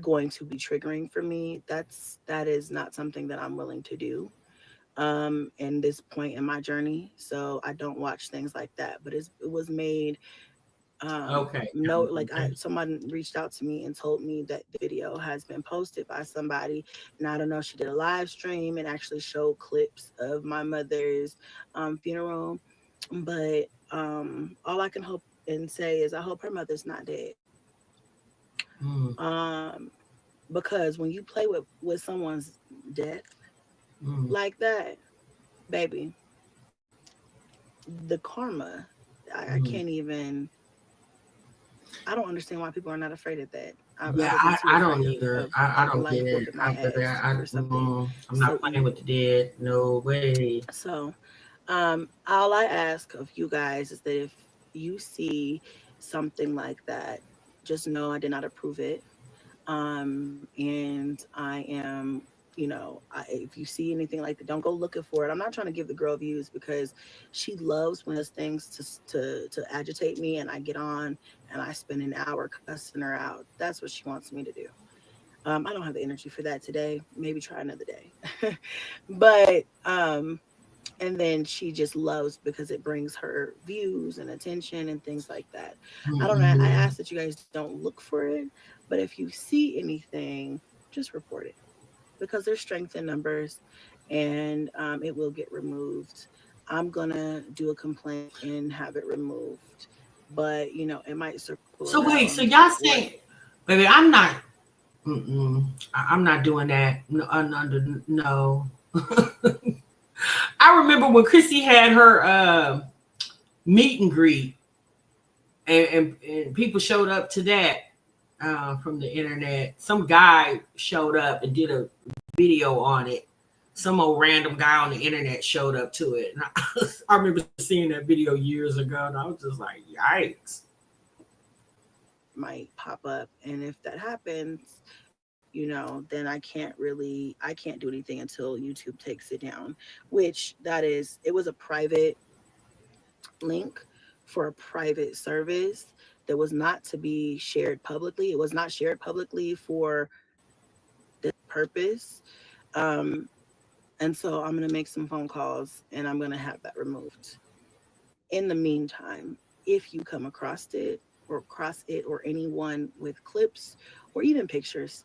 going to be triggering for me. That is not something that I'm willing to do in this point in my journey. So I don't watch things like that. But it was made Okay. No, like someone reached out to me and told me that the video has been posted by somebody, and I don't know, she did a live stream and actually showed clips of my mother's funeral. But all I can hope and say is I hope her mother's not dead. Mm. Because when you play with someone's death like that, baby, the karma, I can't even. I don't understand why people are not afraid of that. I wasn't too I don't afraid either. of I don't life get it. whooping my ass for something I'm so not playing with the dead. No way. So, all I ask of you guys is that if you see something like that, just know I did not approve it. And I am, if you see anything like that, don't go looking for it. I'm not trying to give the girl views because she loves when there's things to agitate me, and I get on and I spend an hour cussing her out. That's what she wants me to do. I don't have the energy for that today. Maybe try another day. But and then she just loves because it brings her views and attention and things like that. I don't know. I ask that you guys don't look for it, but if you see anything, just report it because there's strength in numbers, and it will get removed. I'm gonna do a complaint and have it removed, but it might circle So wait, around. so y'all What? saying, baby, I'm not. I'm not doing that. No, no. I remember when Chrissy had her meet and greet, and people showed up to that from the internet. Some guy showed up and did a video on it. Some old random guy on the internet showed up to it. And I remember seeing that video years ago, and I was just like, yikes. Might pop up, and if that happens, then I can't do anything until YouTube takes it down, which it was a private link for a private service that was not to be shared publicly. It was not shared publicly for this purpose. And so I'm going to make some phone calls and I'm going to have that removed. In the meantime, if you come across it or anyone with clips or even pictures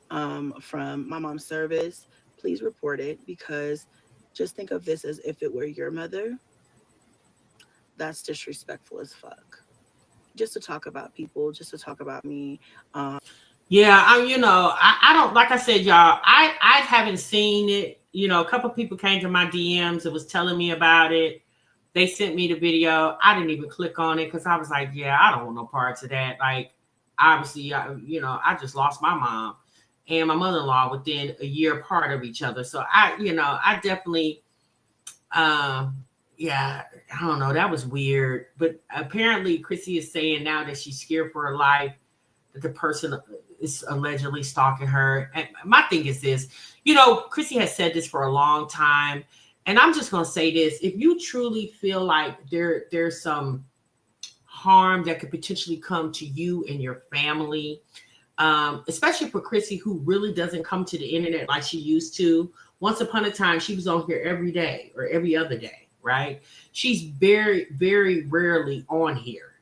from my mom's service, please report it, because just think of this as if it were your mother. That's disrespectful as fuck. Just to talk about people, just to talk about me. Yeah, I don't, like I said, y'all, I haven't seen it. A couple people came to my DMs and was telling me about it. They sent me the video. I didn't even click on it because I was like, yeah, I don't want no parts of that. Like, obviously, I just lost my mom and my mother-in-law within a year apart of each other. So I definitely, yeah, I don't know. That was weird. But apparently Chrissy is saying now that she's scared for her life, that the person is allegedly stalking her. And my thing is this, Chrissy has said this for a long time. And I'm just going to say this. If you truly feel like there's some harm that could potentially come to you and your family, especially for Chrissy, who really doesn't come to the internet like she used to. Once upon a time, she was on here every day or every other day, right? She's very, very rarely on here.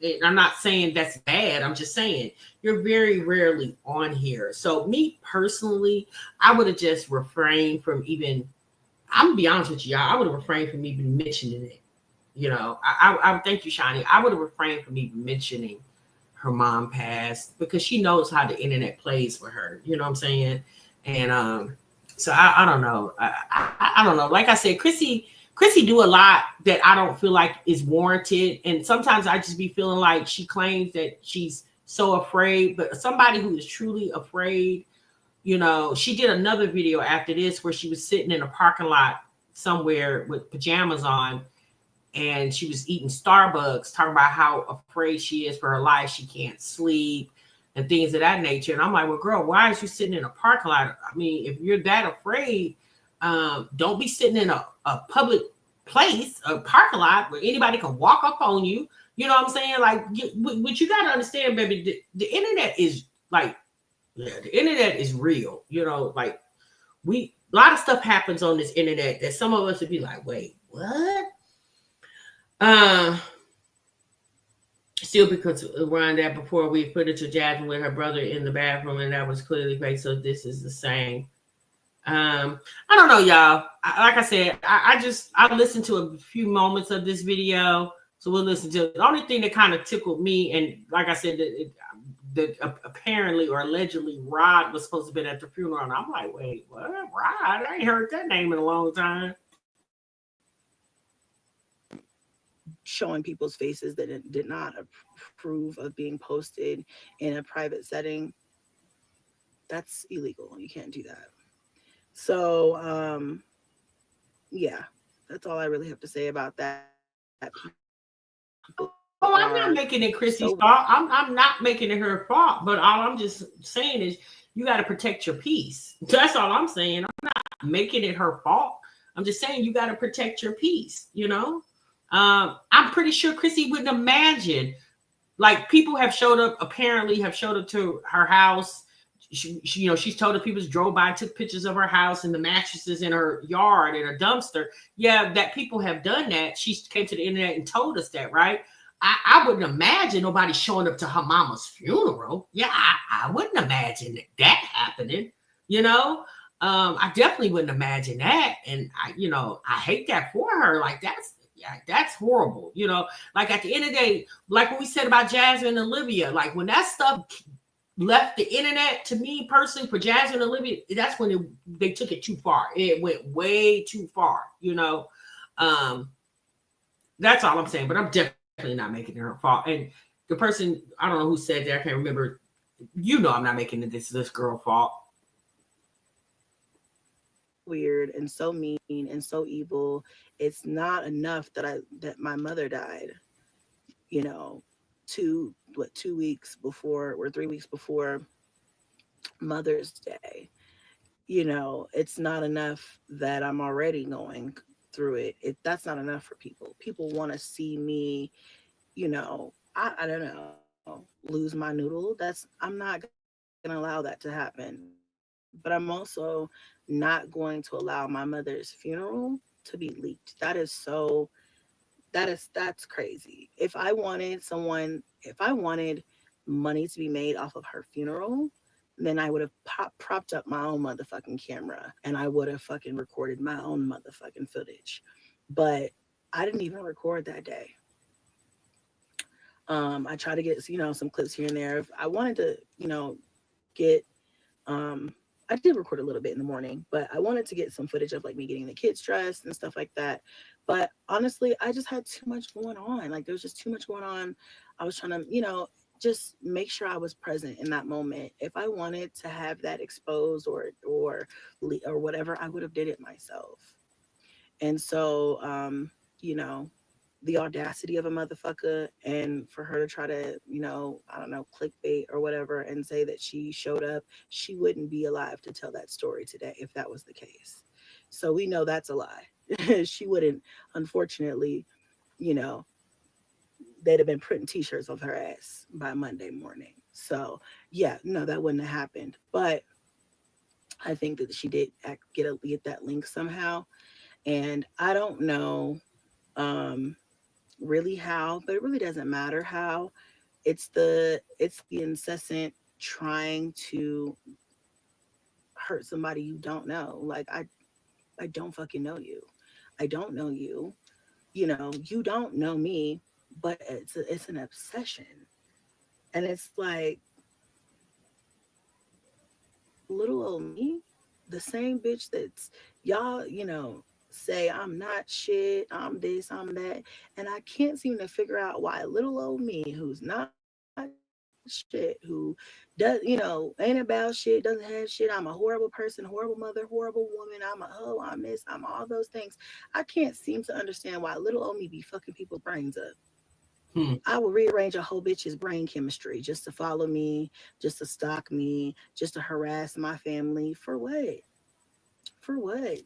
And I'm not saying that's bad. I'm just saying you're very rarely on here. So me personally, I would have just refrained from even, I'm gonna be honest with you, y'all, I would have refrained from even mentioning it. I would thank you, Shani. I would have refrained from even mentioning her mom passed because she knows how the internet plays for her. You know what I'm saying? And so I don't know. I don't know. Like I said, Chrissy do a lot that I don't feel like is warranted. And sometimes I just be feeling like she claims that she's so afraid, but somebody who is truly afraid, she did another video after this where she was sitting in a parking lot somewhere with pajamas on, and she was eating Starbucks, talking about how afraid she is for her life. She can't sleep and things of that nature. And I'm like, well, girl, why is you sitting in a parking lot? I mean, if you're that afraid, don't be sitting in a public place, a parking lot where anybody can walk up on you. You know what I'm saying? Like, what you got to understand, baby, the internet is like, the internet is real. Like a lot of stuff happens on this internet that some of us would be like, wait, what? still because around that before we put it to Jasmine with her brother in the bathroom, and that was clearly fake. So this is the same. I don't know, y'all. Like I said, I listened to a few moments of this video, so we'll listen to it. The only thing that kind of tickled me, and like I said, that apparently or allegedly Rod was supposed to be at the funeral, and I'm like, wait, what? Rod? I ain't heard that name in a long time. Showing people's faces that did not approve of being posted in a private setting, that's illegal. You can't do that. So yeah, that's all I really have to say about that. Oh, I'm not making it Chrissy's fault. I'm not making it her fault. But all I'm just saying is you got to protect your peace. That's all I'm saying. I'm not making it her fault. I'm just saying you got to protect your peace. You know, I'm pretty sure Chrissy wouldn't imagine. Like people have showed up. Apparently, have showed up to her house. She you know, she's told her people drove by, took pictures of her house and the mattresses in her yard and a dumpster. Yeah, that people have done that. She came to the internet and told us that, right? I wouldn't imagine nobody showing up to her mama's funeral. Yeah, I wouldn't imagine that happening. You know, I definitely wouldn't imagine that. And I hate that for her. Like that's horrible. You know, like at the end of the day, like what we said about Jasmine and Olivia, like when that stuff left the internet, to me personally, for Jasmine and Olivia, that's when they took it too far. It went way too far. You know, that's all I'm saying. But I'm definitely not making it her fault. And the person, I don't know who said that, I can't remember. You know, I'm not making it this girl fault. Weird and so mean and so evil. It's not enough that my mother died, you know, 2 weeks before or 3 weeks before Mother's Day. You know, it's not enough that I'm already going through it. That's not enough for people. People want to see me, you know, I don't know, lose my noodle. I'm not going to allow that to happen. But I'm also not going to allow my mother's funeral to be leaked. That's crazy. If I wanted money to be made off of her funeral, then I would have propped up my own motherfucking camera and I would have fucking recorded my own motherfucking footage. But I didn't even record that day. I tried to get, some clips here and there. I wanted to, get, I did record a little bit in the morning, but I wanted to get some footage of like me getting the kids dressed and stuff like that. But honestly, I just had too much going on. Like there was just too much going on. I was trying to, just make sure I was present in that moment. If I wanted to have that exposed or whatever, I would have did it myself. And so, the audacity of a motherfucker, and for her to try to, I don't know, clickbait or whatever and say that she showed up, she wouldn't be alive to tell that story today if that was the case. So we know that's a lie. She wouldn't, unfortunately, they'd have been printing t-shirts of her ass by Monday morning. So yeah, no, that wouldn't have happened. But I think that she did get that link somehow. And I don't know, really how, but it really doesn't matter how. It's the incessant trying to hurt somebody you don't know. Like I don't fucking know you. I don't know you. You don't know me, but it's an obsession. And it's like, little old me, the same bitch that's y'all, say I'm not shit, I'm this, I'm that. And I can't seem to figure out why little old me, who's not shit, who does, ain't about shit, doesn't have shit, I'm a horrible person, horrible mother, horrible woman, I'm a hoe, I'm this, I'm all those things. I can't seem to understand why little old me be fucking people's brains up. I will rearrange a whole bitch's brain chemistry just to follow me, just to stalk me, just to harass my family. For what? For what?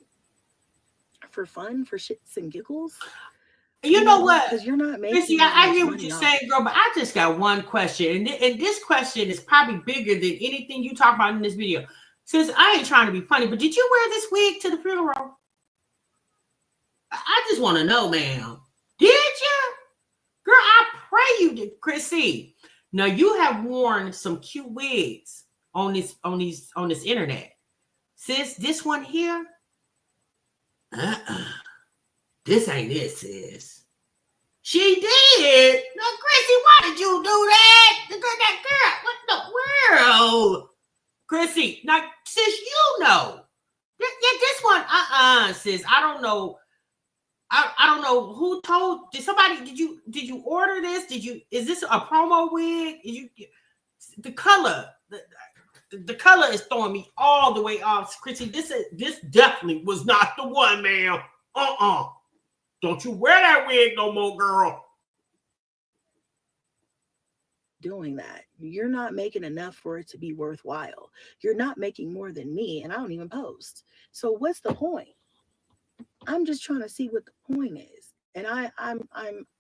For fun? For shits and giggles? You know what? Because you're not making. Missy, I hear what you're saying, girl, but I just got one question. And this question is probably bigger than anything you talk about in this video. Since I ain't trying to be funny, but did you wear this wig to the funeral? I just want to know, ma'am. Did you? Girl, I pray you, Chrissy. Now you have worn some cute wigs on this internet. Sis, this one here, this ain't it, sis. She did. No, Chrissy, why did you do that? That girl, what the world? Chrissy, now, sis, you know. This one, sis. I don't know. I don't know who told. Did you order this? Is this a promo wig? The color, the color is throwing me all the way off. Chrissy, this definitely was not the one, ma'am. Don't you wear that wig no more, girl. Doing that. You're not making enough for it to be worthwhile. You're not making more than me, and I don't even post. So what's the point? I'm just trying to see what the point is. And I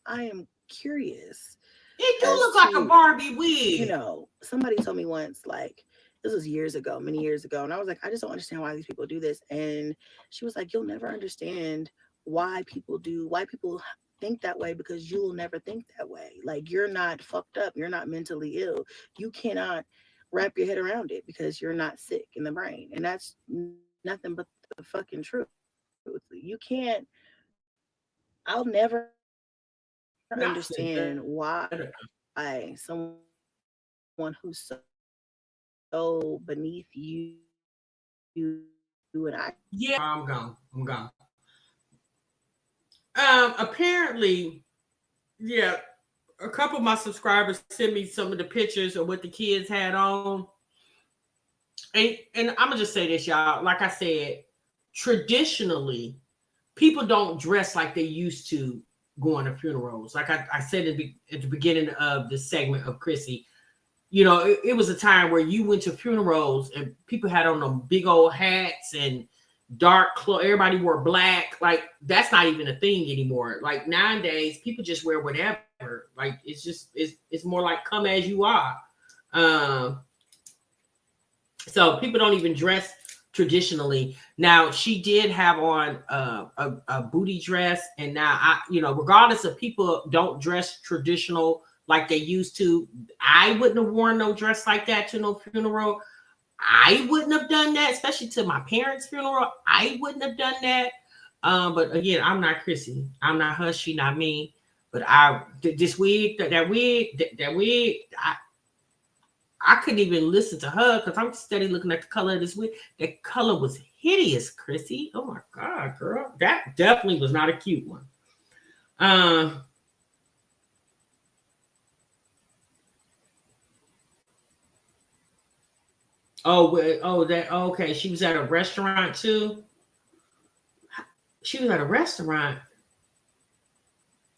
am curious. It do look like a Barbie wig. You know, somebody told me once, like, this was years ago, many years ago. And I was like, I just don't understand why these people do this. And she was like, you'll never understand why people think that way, because you will never think that way. Like, you're not fucked up. You're not mentally ill. You cannot wrap your head around it because you're not sick in the brain. And that's nothing but the fucking truth. You can't, I'll never understand why someone who's so beneath you and I. Yeah, I'm gone. Apparently, yeah, a couple of my subscribers sent me some of the pictures of what the kids had on. And I'm gonna just say this, y'all. Like I said, traditionally, people don't dress like they used to going to funerals. Like I said at the beginning of the segment of Chrissy, you know, it was a time where you went to funerals and people had on them big old hats and dark clothes. Everybody wore black. Like, that's not even a thing anymore. Like, nowadays, people just wear whatever. Like, it's more like come as you are. So people don't even dress traditionally. Now, she did have on a booty dress, and now regardless of people don't dress traditional like they used to, I wouldn't have worn no dress like that to no funeral. I wouldn't have done that, especially to my parents' funeral. I wouldn't have done that. But again, I'm not Chrissy. I'm not her. She not me. But this wig, that wig, I couldn't even listen to her because I'm steady looking at the color of this wig. That color was hideous, Chrissy. Oh my God, girl. That definitely was not a cute one. Okay. She was at a restaurant too. She was at a restaurant.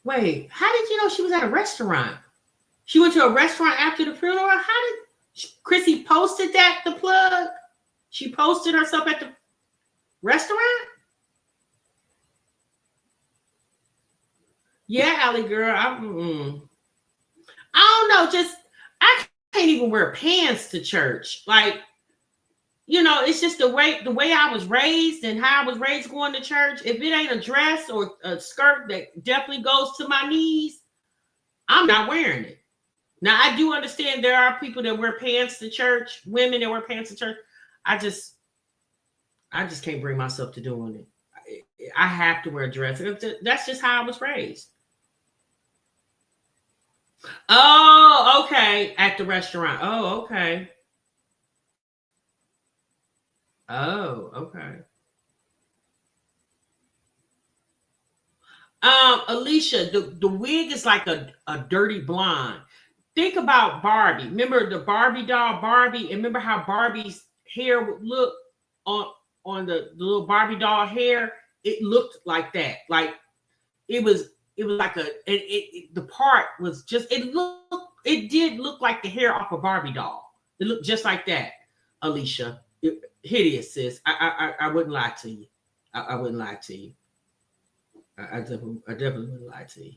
Wait, how did you know she was at a restaurant? She went to a restaurant after the funeral. How did Chrissy posted that? The plug. She posted herself at the restaurant. Yeah, Allie girl. I don't know. I can't even wear pants to church. Like, you know, it's just the way I was raised and how I was raised going to church. If it ain't a dress or a skirt that definitely goes to my knees, I'm not wearing it. Now, I do understand there are people that wear pants to church, women that wear pants to church. I just can't bring myself to doing it. I have to wear a dress. That's just how I was raised. Oh, okay. At the restaurant. Oh, okay. Oh, okay. Alicia, the wig is like a dirty blonde. Think about Barbie. Remember the Barbie doll, Barbie, and remember how Barbie's hair would look on the little Barbie doll hair? It looked like that. Like it was like the part was just, it did look like the hair off a Barbie doll. It looked just like that, Alicia. Hideous, sis. I wouldn't lie to you. I wouldn't lie to you. I definitely wouldn't lie to you.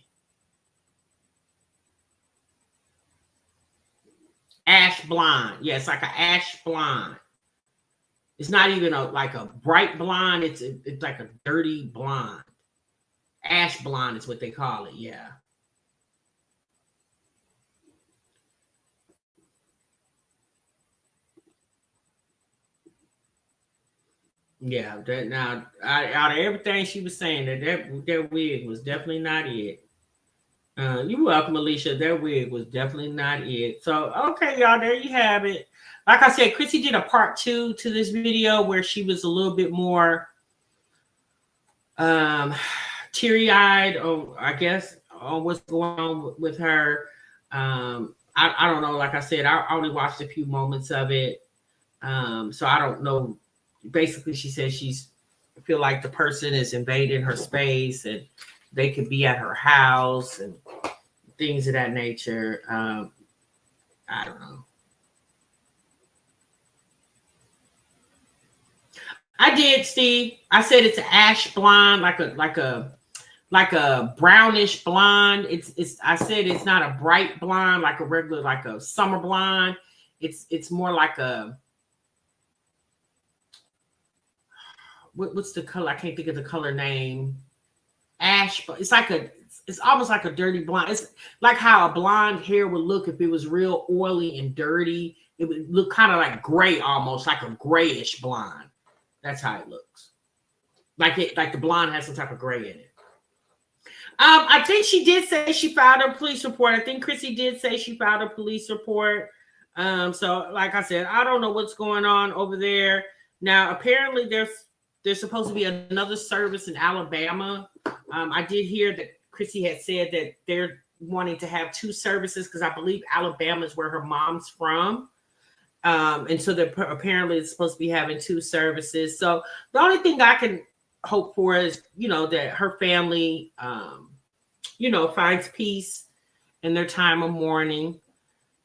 Ash blonde. Yeah, it's like an ash blonde. It's not even like a bright blonde. It's like a dirty blonde. Ash blonde is what they call it. Yeah. Yeah, that now out of everything she was saying, that wig was definitely not it. You welcome, Alicia. That wig was definitely not it. So okay, y'all, there you have it. Like I said, Chrissy did a part 2 to this video where she was a little bit more um teary-eyed, or I guess on what's going on with her. I don't know. Like I said, I only watched a few moments of it. So I don't know. Basically, she says she's feel like the person is invading her space and they could be at her house and things of that nature. I don't know. I did, Steve. I said it's an ash blonde, like a brownish blonde. It's. I said it's not a bright blonde like a regular, like a summer blonde. It's more like a what's the color? I can't think of the color name. Ash. It's like a. It's almost like a dirty blonde. It's like how a blonde hair would look if it was real oily and dirty. It would look kind of like gray, almost like a grayish blonde. That's how it looks. Like the blonde has some type of gray in it. I think she did say she filed a police report. I think Chrissy did say she filed a police report. So like I said, I don't know what's going on over there. Now, apparently there's supposed to be another service in Alabama. I did hear that Chrissy had said that they're wanting to have 2 services because I believe Alabama is where her mom's from. And so they're apparently it's supposed to be having 2 services. So the only thing I can hope for is, that her family, finds peace in their time of mourning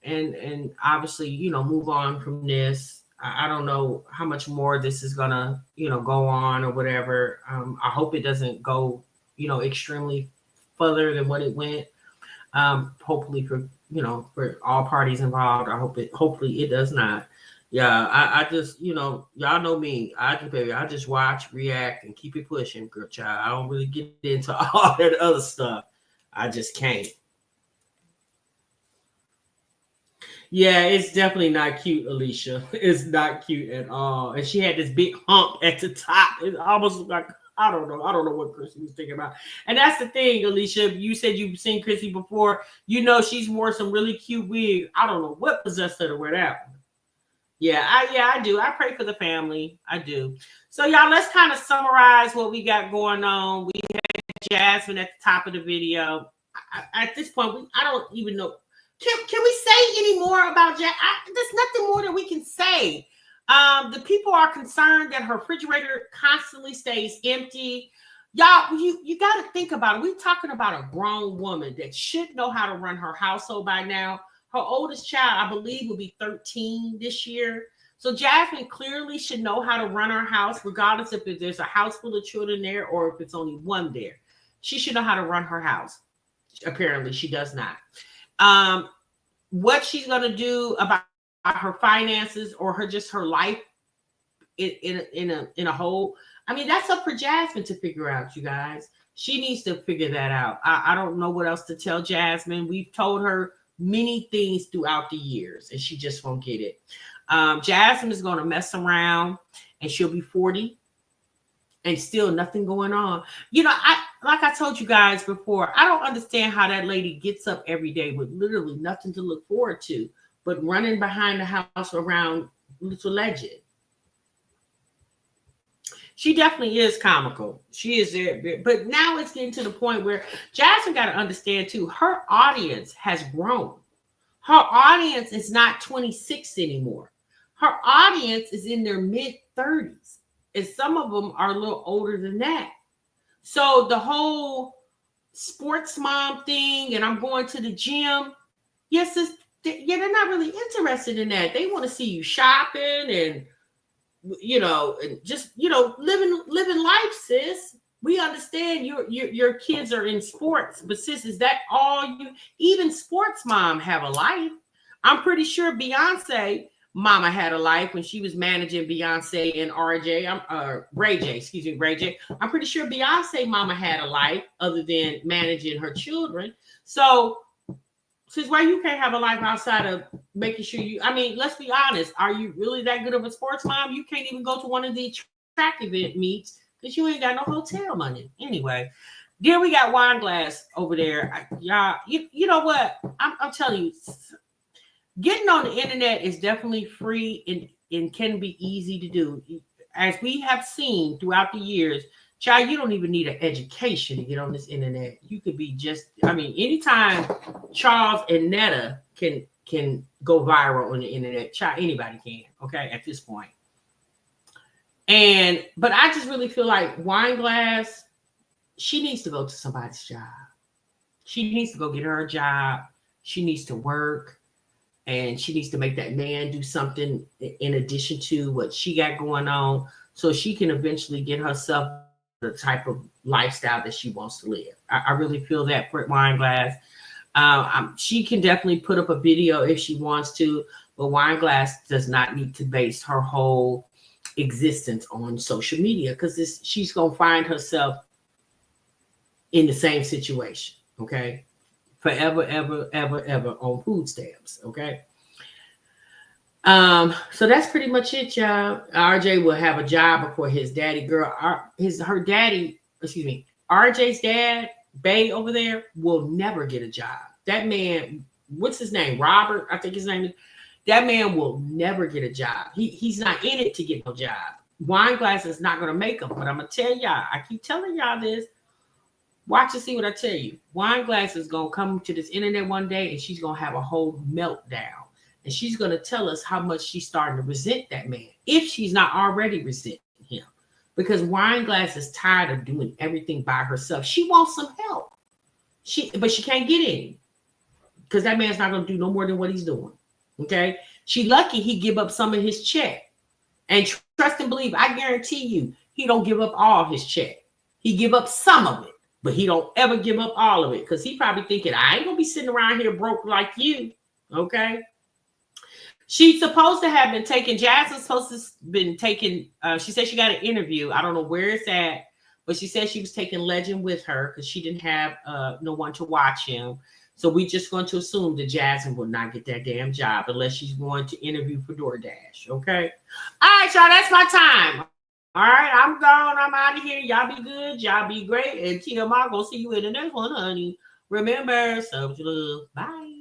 and obviously, move on from this. I don't know how much more this is gonna, go on or whatever. I hope it doesn't go, extremely further than what it went. Hopefully for all parties involved. Hopefully it does not. Yeah, I just, y'all know me. I just watch, react, and keep it pushing, girl child. I don't really get into all that other stuff. I just can't. Yeah, it's definitely not cute, Alicia. It's not cute at all. And she had this big hump at the top. It almost looked like, I don't know what Chrissy was thinking about. And that's the thing, Alicia. You said you've seen Chrissy before. She's wore some really cute wigs. I don't know what possessed her to wear that one. Yeah, I do. I pray for the family. I do. So y'all, let's kind of summarize what we got going on. We had Jasmine at the top of the video. At this point, I don't even know. Can we say any more about Jasmine? There's nothing more that we can say. The people are concerned that her refrigerator constantly stays empty. Y'all, you got to think about it. We're talking about a grown woman that should know how to run her household by now. Her oldest child, I believe, will be 13 this year. So Jasmine clearly should know how to run her house, regardless if there's a house full of children there or if it's only one there. She should know how to run her house. Apparently, she does not. What she's going to do about her finances or her life in a whole, I mean, that's up for Jasmine to figure out, you guys. She needs to figure that out. I don't know what else to tell Jasmine. We've told her many things throughout the years and she just won't get it. Jasmine is going to mess around and she'll be 40 and still nothing going on. Like I told you guys before, I don't understand how that lady gets up every day with literally nothing to look forward to but running behind the house around little legend. She definitely is comical. She is there. But now it's getting to the point where Jasmine got to understand too, her audience has grown. Her audience is not 26 anymore. Her audience is in their mid-30s. And some of them are a little older than that. So the whole sports mom thing and I'm going to the gym, yes, they're not really interested in that. They want to see you shopping and and just living life, sis. We understand your kids are in sports, but sis, is that all you? Even sports mom have a life. I'm pretty sure Beyonce mama had a life when she was managing Beyonce and Ray J. I'm pretty sure Beyonce mama had a life other than managing her children. So, sis, why you can't have a life outside of making sure let's be honest. Are you really that good of a sports mom? You can't even go to one of the attractive it meets because you ain't got no hotel money. Anyway, then we got Wineglass over there. Y'all, you know what? I'm telling you, getting on the internet is definitely free and can be easy to do. As we have seen throughout the years, child, you don't even need an education to get on this internet. You could be just, I mean, anytime Charles and Netta can go viral on the internet, child, anybody can, okay, at this point. But I just really feel like Wineglass, she needs to go to somebody's job. She needs to go get her a job. She needs to work. And she needs to make that man do something in addition to what she got going on so she can eventually get herself the type of lifestyle that she wants to live. I really feel that for Wineglass. She can definitely put up a video if she wants to, but Wineglass does not need to base her whole existence on social media because she's going to find herself in the same situation, okay? Forever, ever, ever, ever on food stamps, okay? So that's pretty much it, y'all. RJ will have a job before his daddy girl. RJ's dad, Bay over there, will never get a job. That man, what's his name? Robert, I think his name is. That man will never get a job. He's not in it to get no job. Wineglass is not going to make him. But I'm going to tell y'all, I keep telling y'all this. Watch and see what I tell you. Wineglass is going to come to this internet one day and she's going to have a whole meltdown. And she's going to tell us how much she's starting to resent that man, if she's not already resenting him. Because Wineglass is tired of doing everything by herself. She wants some help. But she can't get any. Because that man's not going to do no more than what he's doing. Okay? She lucky he give up some of his check. And trust and believe, I guarantee you, he don't give up all his check. He give up some of it. But he don't ever give up all of it because he probably thinking, I ain't going to be sitting around here broke like you. Okay? She's supposed to have been taking, Jasmine's supposed to have been taking, she said she got an interview. I don't know where it's at, but she said she was taking Legend with her because she didn't have no one to watch him. So we just going to assume that Jasmine will not get that damn job unless she's going to interview for DoorDash. Okay? All right, y'all, that's my time. All right, I'm gone. I'm out of here. Y'all be good. Y'all be great. And TMR, gonna see you in the next one, honey. Remember, so love. Bye.